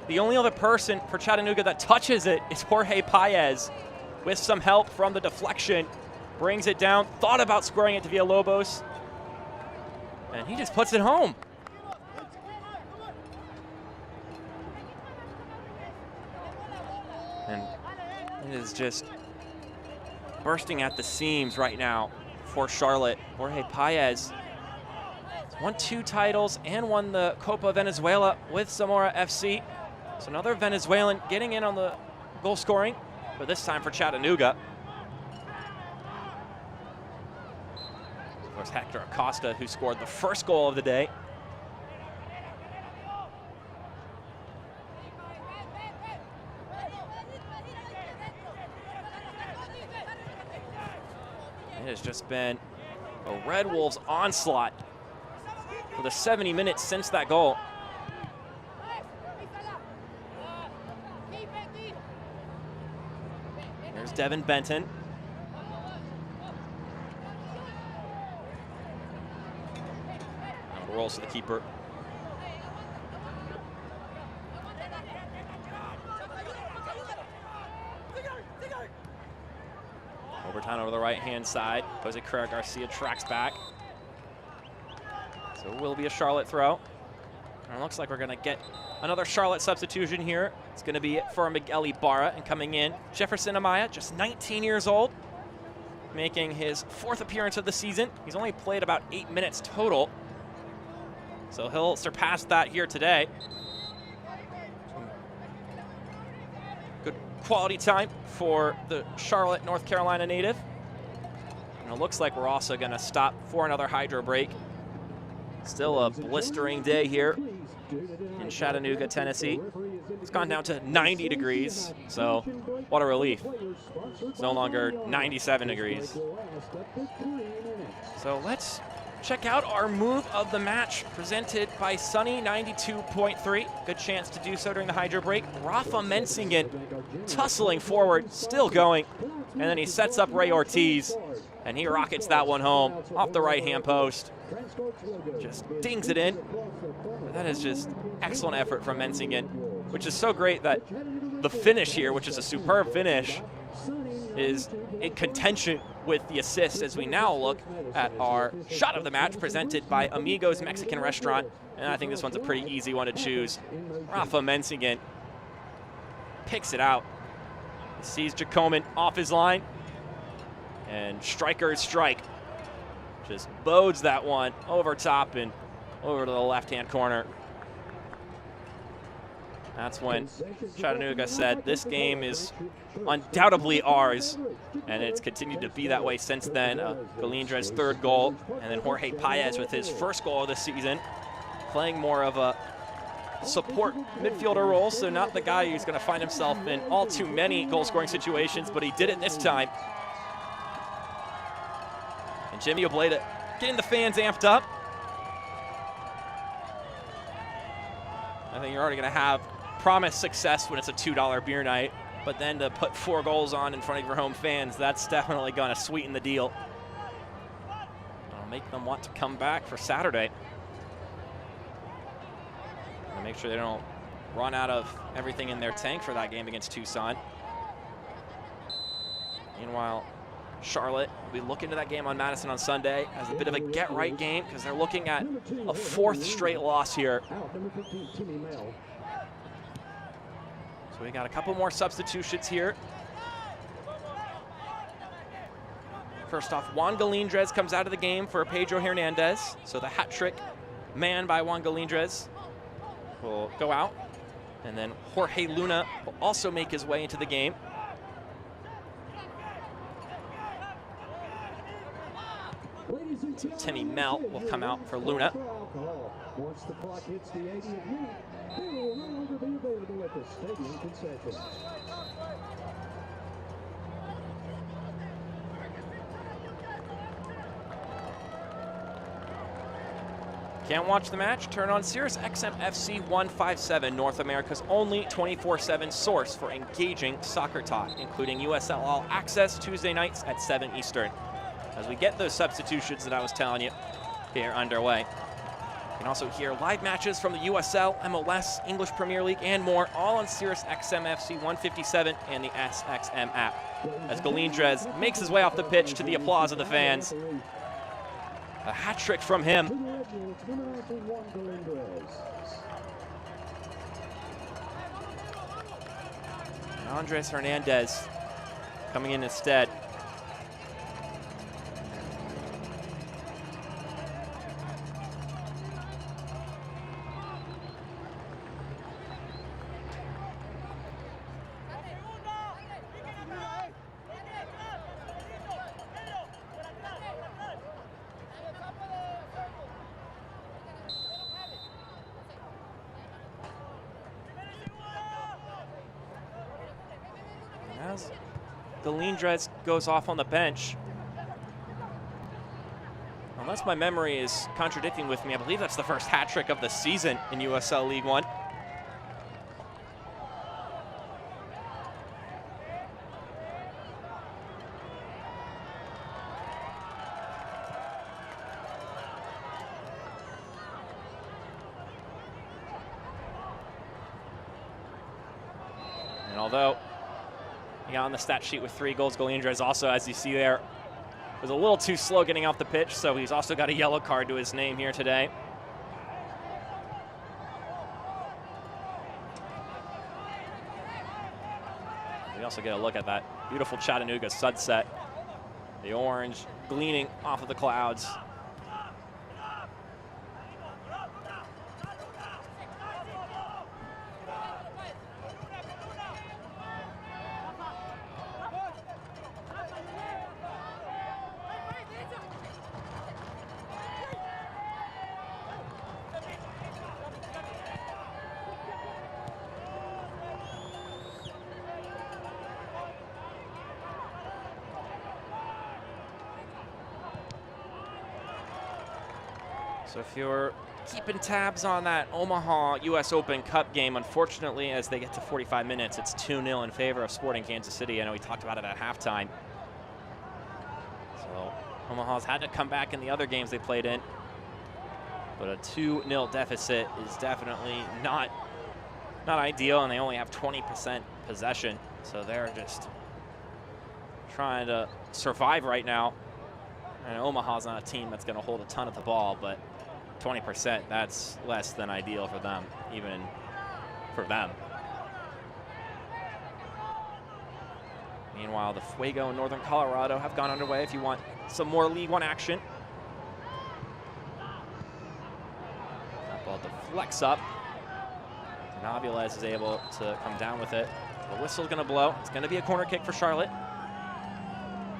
The only other person for Chattanooga that touches it is Jorge Paez, with some help from the deflection. Brings it down, thought about squaring it to Villalobos, and he just puts it home. And it is just bursting at the seams right now for Charlotte. Jorge Paez won 2 titles and won the Copa Venezuela with Zamora FC. So another Venezuelan getting in on the goal scoring, but this time for Chattanooga. Of course, Hector Acosta, who scored the first goal of the day. It has just been a Red Wolves onslaught for the 70 minutes since that goal. There's Devin Benton. Now it rolls to the keeper. Overtime over the right-hand side. Jose Carrera Garcia tracks back. So it will be a Charlotte throw. And it looks like we're going to get another Charlotte substitution here. It's going to be for Miguel Ibarra, and coming in, Jefferson Amaya, just 19 years old, making his 4th appearance of the season. He's only played about 8 minutes total, so he'll surpass that here today. Good quality time for the Charlotte, North Carolina native. And it looks like we're also going to stop for another hydro break. Still a blistering day here in Chattanooga, Tennessee. It's gone down to 90 degrees, so what a relief. It's no longer 97 degrees. So let's check out our move of the match, presented by Sunny 92.3. Good chance to do so during the hydro break. Rafa Mensingen tussling forward, still going, and then he sets up Ray Ortiz, and he rockets that one home off the right-hand post. Just dings it in. That is just excellent effort from Mensingen, which is so great that the finish here, which is a superb finish, is in contention with the assist as we now look at our shot of the match, presented by Amigos Mexican Restaurant. And I think this one's a pretty easy one to choose. Rafa Mensingen picks it out. He sees Jacoman off his line, and striker's strike just bodes that one over top and over to the left-hand corner. That's when Chattanooga said this game is undoubtedly ours, and it's continued to be that way since then. Galindre's 3rd goal, and then Jorge Paez with his 1st goal of the season, playing more of a support midfielder role, so not the guy who's going to find himself in all too many goal-scoring situations, but he did it this time. And Jimmy Obleda getting the fans amped up. I think you're already going to have promised success when it's a $2 beer night, but then to put 4 goals on in front of your home fans, that's definitely going to sweeten the deal. It'll make them want to come back for Saturday. And make sure they don't run out of everything in their tank for that game against Tucson. Meanwhile, Charlotte will be looking to that game on Madison on Sunday as a bit of a get-right game, because they're looking at a 4th straight loss here. So we got a couple more substitutions here. First off, Juan Galindrez comes out of the game for Pedro Hernandez. So the hat trick man by Juan Galindrez will go out. And then Jorge Luna will also make his way into the game. So Timmy Mel will come out for Luna. Once the clock hits the 80th minute, they will no longer be available at the stadium concession. Can't watch the match? Turn on Sirius XM FC 157, North America's only 24/7 source for engaging soccer talk, including USL All Access Tuesday nights at 7 Eastern. As we get those substitutions that I was telling you here underway. You can also hear live matches from the USL, MLS, English Premier League, and more, all on Sirius XM FC 157 and the SXM app. As Galindrez makes his way off the pitch to the applause of the fans. A hat trick from him. And Andres Hernandez coming in instead. As Galindrez goes off on the bench, unless my memory is contradicting with me, I believe that's the first hat trick of the season in USL League One. And although he got on the stat sheet with 3 goals, Galindrez also, as you see there, was a little too slow getting off the pitch, so he's also got a yellow card to his name here today. We also get a look at that beautiful Chattanooga sunset. The orange gleaming off of the clouds. So if you're keeping tabs on that Omaha U.S. Open Cup game, unfortunately, as they get to 45 minutes, it's 2-0 in favor of Sporting Kansas City. I know we talked about it at halftime. So Omaha's had to come back in the other games they played in. But a 2-0 deficit is definitely not ideal, and they only have 20% possession. So they're just trying to survive right now. And Omaha's not a team that's going to hold a ton of the ball, but 20%, that's less than ideal for them, even for them. Meanwhile, the Fuego in Northern Colorado have gone underway if you want some more League One action. That ball deflects up. Naviles is able to come down with it. The whistle's going to blow. It's going to be a corner kick for Charlotte.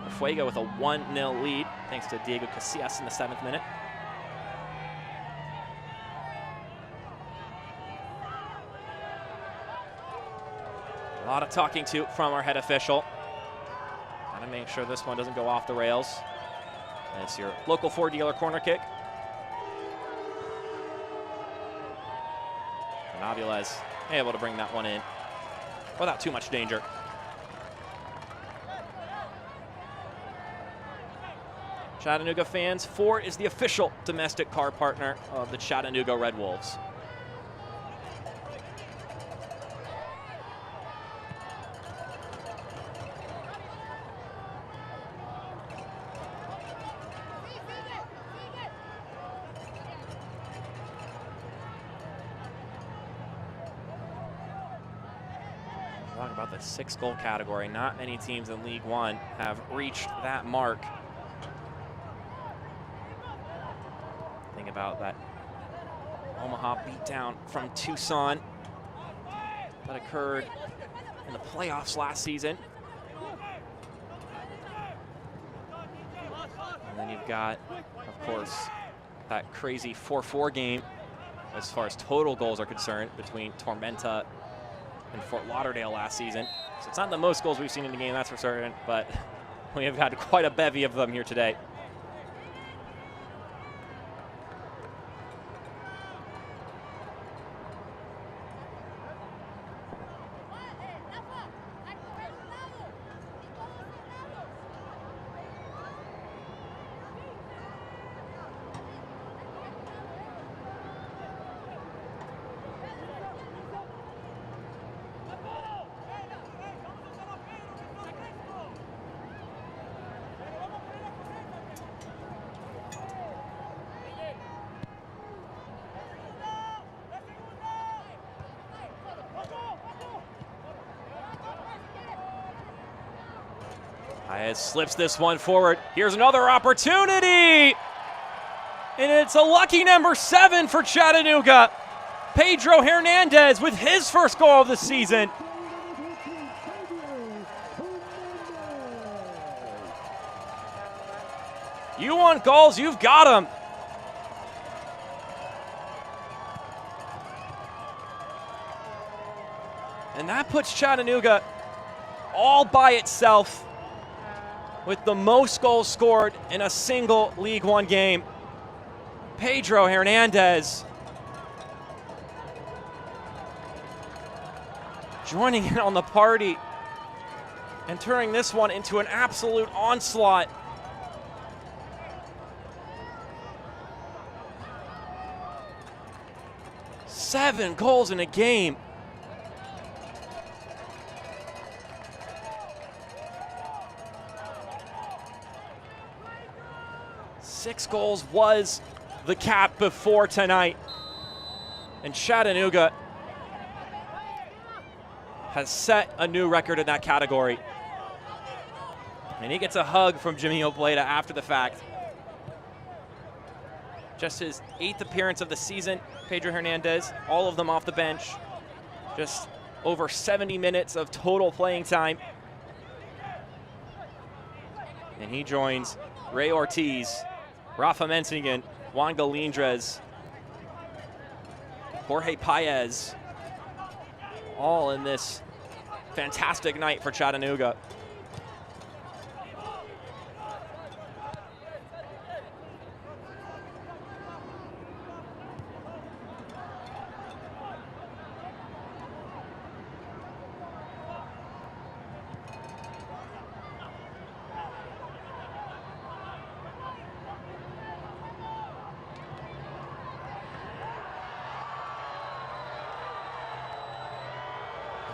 The Fuego with a 1-0 lead, thanks to Diego Casillas in the 7th minute. A lot of talking to from our head official. Gotta make sure this one doesn't go off the rails. And it's your local Ford dealer corner kick. And Aviles able to bring that one in without too much danger. Chattanooga fans, Ford is the official domestic car partner of the Chattanooga Red Wolves. Talking about the 6-goal category, not many teams in League One have reached that mark. Think about that Omaha beatdown from Tucson that occurred in the playoffs last season. And then you've got, of course, that crazy 4-4 game as far as total goals are concerned between Tormenta and Fort Lauderdale last season. So it's not the most goals we've seen in the game, that's for certain, but we have had quite a bevy of them here today. Paez slips this one forward. Here's another opportunity. And it's a lucky number 7 for Chattanooga. Pedro Hernandez with his first goal of the season. You want goals, you've got them. And that puts Chattanooga all by itself with the most goals scored in a single League One game. Pedro Hernandez joining in on the party and turning this one into an absolute onslaught. Seven goals in a game. Six goals was the cap before tonight. And Chattanooga has set a new record in that category. And he gets a hug from Jimmy Obleda after the fact. Just his 8th appearance of the season, Pedro Hernandez, all of them off the bench. Just over 70 minutes of total playing time. And he joins Ray Ortiz, Rafa Mensigan, Juan Galindrez, Jorge Paez, all in this fantastic night for Chattanooga.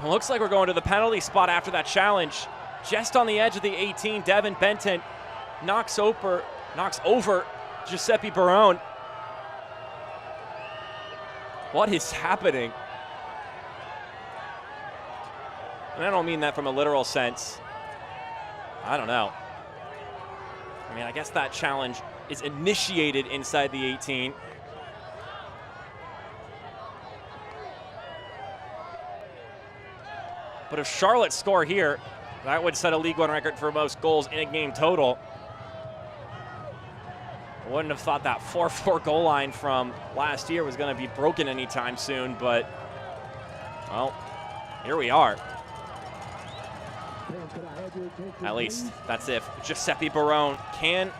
Looks like we're going to the penalty spot after that challenge. Just on the edge of the 18, Devin Benton knocks over Giuseppe Barone. What is happening? And I don't mean that from a literal sense. I don't know. I mean, I guess that challenge is initiated inside the 18. But if Charlotte score here, that would set a League One record for most goals in a game total. I wouldn't have thought that 4-4 goal line from last year was going to be broken anytime soon, but, well, here we are. At least that's if Giuseppe Barone can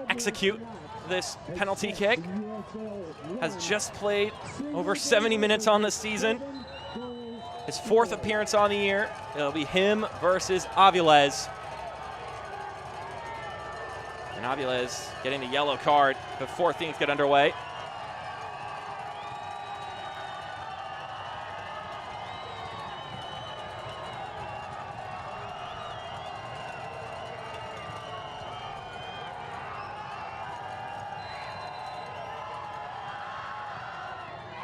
execute this penalty kick. Has just played over 70 minutes on the season. His 4th appearance on the year. It'll be him versus Aviles. And Aviles getting the yellow card before things get underway.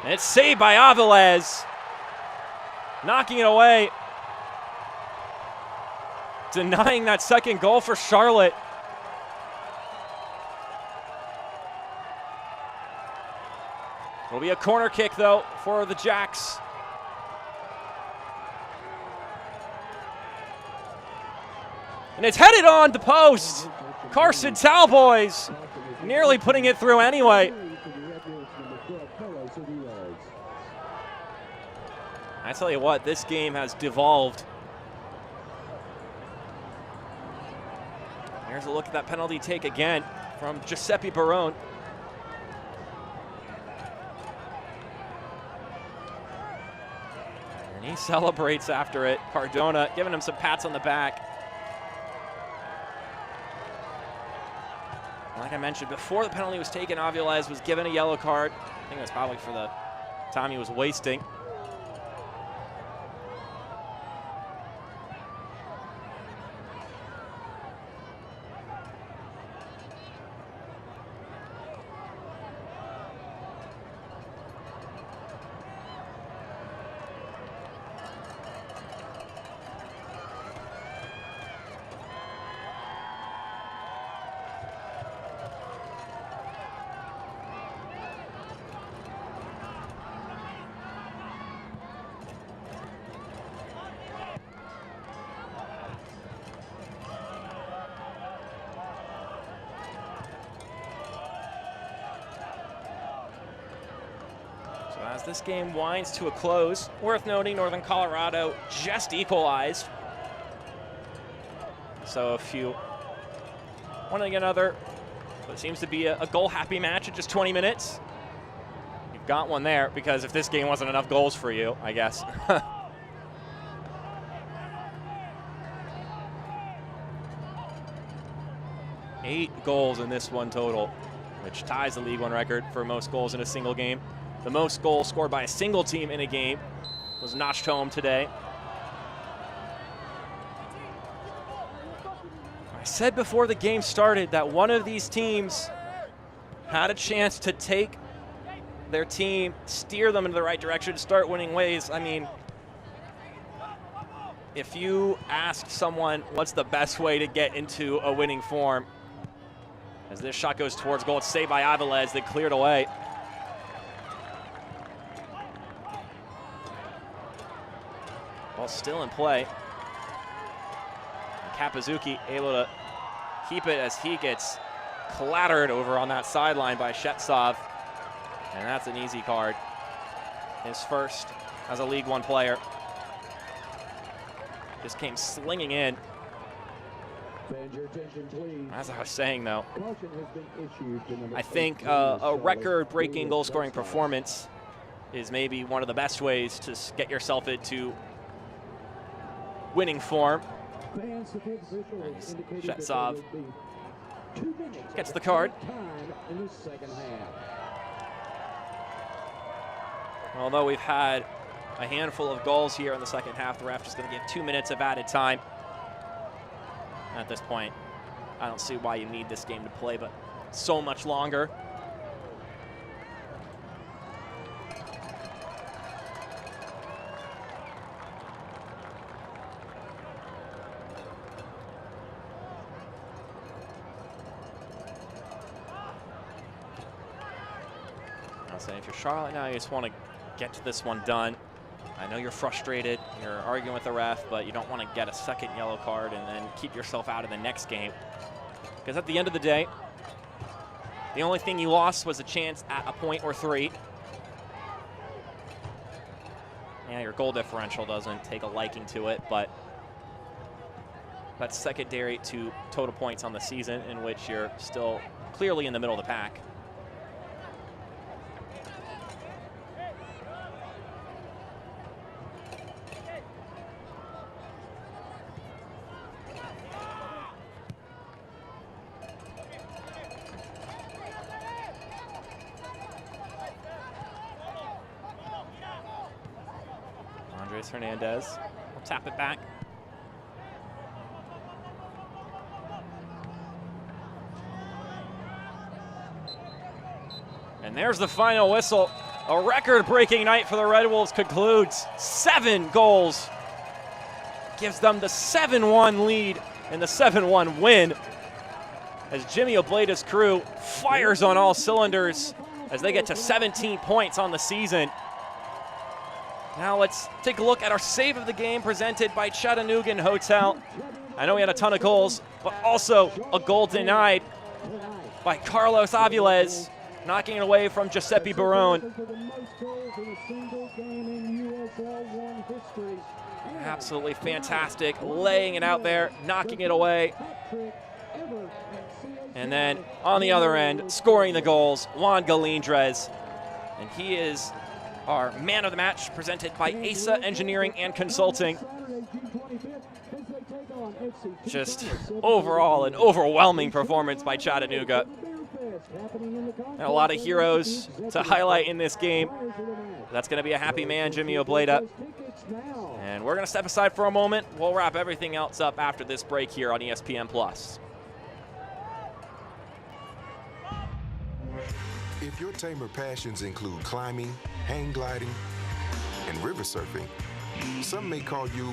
And it's saved by Aviles. Knocking it away. Denying that second goal for Charlotte. It'll be a corner kick, though, for the Jacks. And it's headed on the post. Carson Talboys nearly putting it through anyway. I tell you what, this game has devolved. Here's a look at that penalty take again from Giuseppe Barone. And he celebrates after it. Cardona giving him some pats on the back. Like I mentioned, before the penalty was taken, Aviles was given a yellow card. I think it was probably for the time he was wasting. As this game winds to a close, worth noting Northern Colorado just equalized. So if you want to get another, what seems to be a goal-happy match at just 20 minutes, you've got one there, because if this game wasn't enough goals for you, I guess. 8 goals in this one total, which ties the League One record for most goals in a single game. The most goals scored by a single team in a game was notched home today. I said before the game started that one of these teams had a chance to take their team, steer them in the right direction, start winning ways. I mean, if you ask someone what's the best way to get into a winning form, as this shot goes towards goal, it's saved by Avilés, they cleared away. Ball still in play. Kapazuki able to keep it as he gets clattered over on that sideline by Shetsov. And that's an easy card. His first as a League One player. Just came slinging in. As I was saying, though, I think a record-breaking goal-scoring performance is maybe one of the best ways to get yourself into winning form. Shetsov gets the card. Although we've had a handful of goals here in the second half, the ref is going to give 2 minutes of added time. At this point, I don't see why you need this game to play, but so much longer. I'll say if you're Charlotte now, you just want to get to this one done. I know you're frustrated, you're arguing with the ref, but you don't want to get a second yellow card and then keep yourself out of the next game. Because at the end of the day, the only thing you lost was a chance at a point or 3. Yeah, your goal differential doesn't take a liking to it, but that's secondary to total points on the season, in which you're still clearly in the middle of the pack. Hernandez will tap it back. And there's the final whistle. A record-breaking night for the Red Wolves concludes. 7 goals. Gives them the 7-1 lead and the 7-1 win. As Jimmy Obleda's crew fires on all cylinders as they get to 17 points on the season. Now let's take a look at our save of the game presented by Chattanooga Hotel. I know we had a ton of goals, but also a goal denied by Carlos Avilés, knocking it away from Giuseppe Barone. Absolutely fantastic, laying it out there, knocking it away. And then on the other end, scoring the goals, Juan Galindres. And he is our man of the match, presented by ASA Engineering and Consulting. Just overall an overwhelming performance by Chattanooga. And a lot of heroes to highlight in this game. That's going to be a happy man, Jimmy Obleda. And we're going to step aside for a moment. We'll wrap everything else up after this break here on ESPN+. If your tamer passions include climbing, hang gliding, and river surfing, some may call you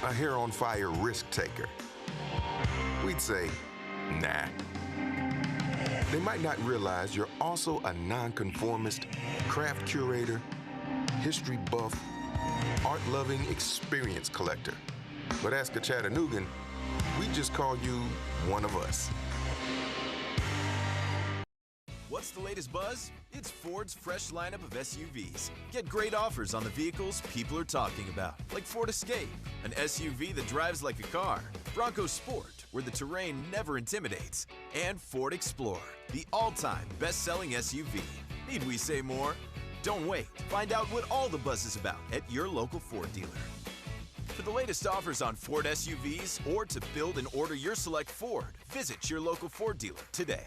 a hair-on-fire risk taker. We'd say, nah. They might not realize you're also a nonconformist, craft curator, history buff, art-loving experience collector. But ask a Chattanoogan, we just call you one of us. What's the latest buzz? It's Ford's fresh lineup of SUVs. Get great offers on the vehicles people are talking about, like Ford Escape, an SUV that drives like a car, Bronco Sport, where the terrain never intimidates, and Ford Explorer, the all-time best-selling SUV. Need we say more? Don't wait. Find out what all the buzz is about at your local Ford dealer. For the latest offers on Ford SUVs or to build and order your select Ford, visit your local Ford dealer today.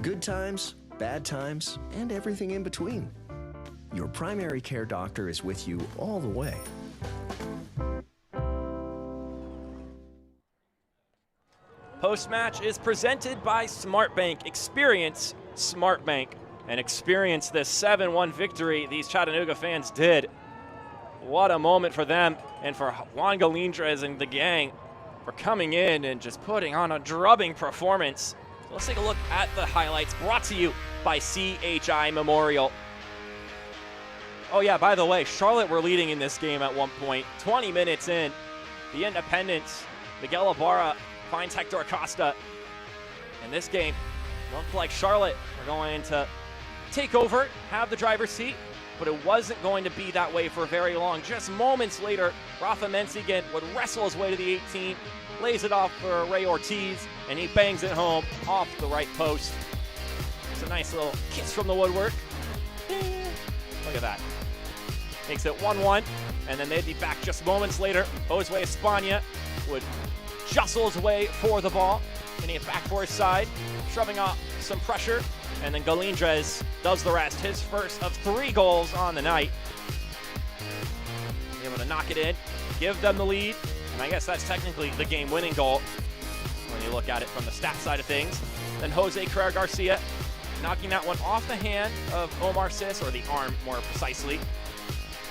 Good times, bad times, and everything in between. Your primary care doctor is with you all the way. Post-match is presented by SmartBank. Experience SmartBank and experience this 7-1 victory these Chattanooga fans did. What a moment for them and for Juan Galindrez and the gang for coming in and just putting on a drubbing performance. So let's take a look at the highlights brought to you by CHI Memorial. Oh yeah, by the way, Charlotte were leading in this game at one point. 20 minutes in, the Independents, Miguel Ibarra finds Hector Acosta. And this game looked like Charlotte were going to take over, have the driver's seat, but it wasn't going to be that way for very long. Just moments later, Rafa Menzigan would wrestle his way to the 18, lays it off for Ray Ortiz, and he bangs it home off the right post. It's a nice little kiss from the woodwork. Look at that. Makes it 1-1, and then they'd be back just moments later. Josue Espana would jostle his way for the ball, getting it back for his side, shoving off some pressure, and then Galindrez does the rest. His first of 3 goals on the night. Able to knock it in, give them the lead, and I guess that's technically the game-winning goal when you look at it from the stat side of things. Then Jose Carrera Garcia knocking that one off the hand of Omar Sis, or the arm more precisely.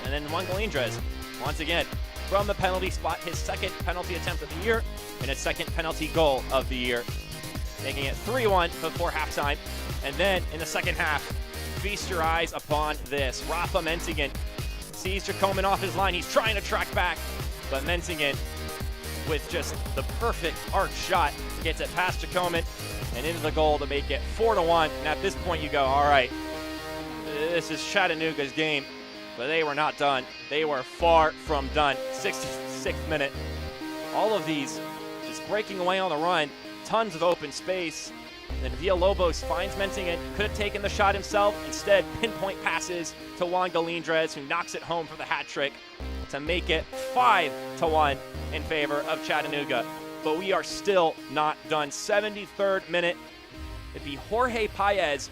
And then Juan Galindrez, once again, from the penalty spot, his second penalty attempt of the year and his second penalty goal of the year, making it 3-1 before halftime. And then in the second half, feast your eyes upon this. Rafa Menzigan sees Jacoman off his line. He's trying to track back, but Menzigan, with just the perfect arc shot, gets it past Jacoman and into the goal to make it 4-1. And at this point you go, all right, this is Chattanooga's game. But they were not done. They were far from done. 66th minute. All of these just breaking away on the run. Tons of open space. Then Villalobos finds Menzigan. Could have taken the shot himself. Instead, pinpoint passes to Juan Galindrez, who knocks it home for the hat trick to make it 5-1 in favor of Chattanooga. But we are still not done. 73rd minute. It'd be Jorge Paez.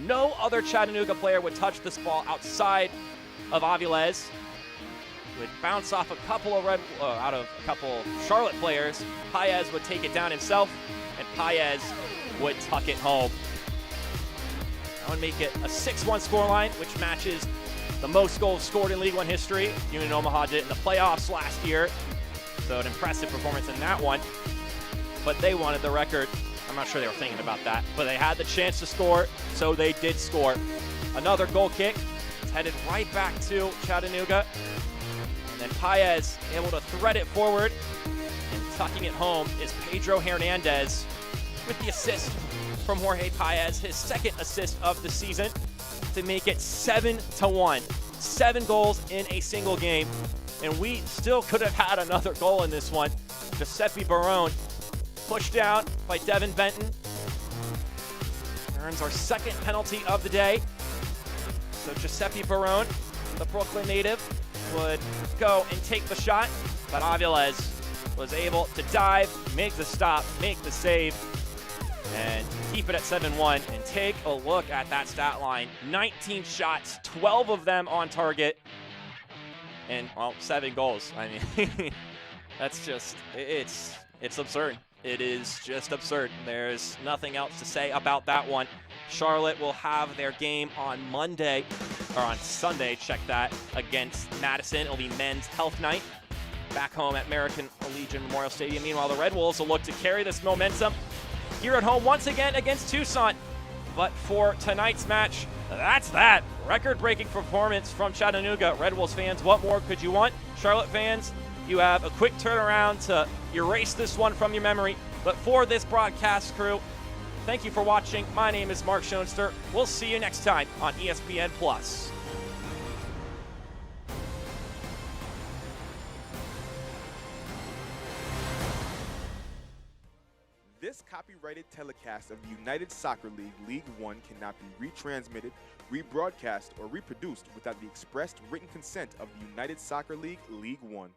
No other Chattanooga player would touch this ball outside of Aviles. Would bounce off a couple of out of a couple Charlotte players. Paez would take it down himself, and Paez would tuck it home. That would make it a 6-1 scoreline, which matches the most goals scored in League One history. Union Omaha did it in the playoffs last year, so an impressive performance in that one. But they wanted the record. I'm not sure they were thinking about that, but they had the chance to score, so they did score. Another goal kick. Headed right back to Chattanooga. And then Paez able to thread it forward, and tucking it home is Pedro Hernandez with the assist from Jorge Paez, his second assist of the season, to make it 7-1. 7 goals in a single game, and we still could have had another goal in this one. Giuseppe Barone pushed down by Devin Benton. Earns our second penalty of the day. So Giuseppe Barone, the Brooklyn native, would go and take the shot, but Aviles was able to dive, make the stop, make the save, and keep it at 7-1. And take a look at that stat line. 19 shots, 12 of them on target, and, well, 7 goals. I mean, that's just, it's absurd. It is just absurd. There's nothing else to say about that one. Charlotte will have their game on Monday, or on Sunday, check that, against Madison. It'll be men's health night. back home at American Legion Memorial Stadium. Meanwhile, the Red Wolves will look to carry this momentum here at home once again against Tucson. But for tonight's match, that's that. Record-breaking performance from Chattanooga. Red Wolves fans, what more could you want? Charlotte fans, you have a quick turnaround to erase this one from your memory. But for this broadcast crew, thank you for watching. My name is Mark Schoenster. We'll see you next time on ESPN+. This copyrighted telecast of the United Soccer League League One cannot be retransmitted, rebroadcast, or reproduced without the expressed written consent of the United Soccer League League One.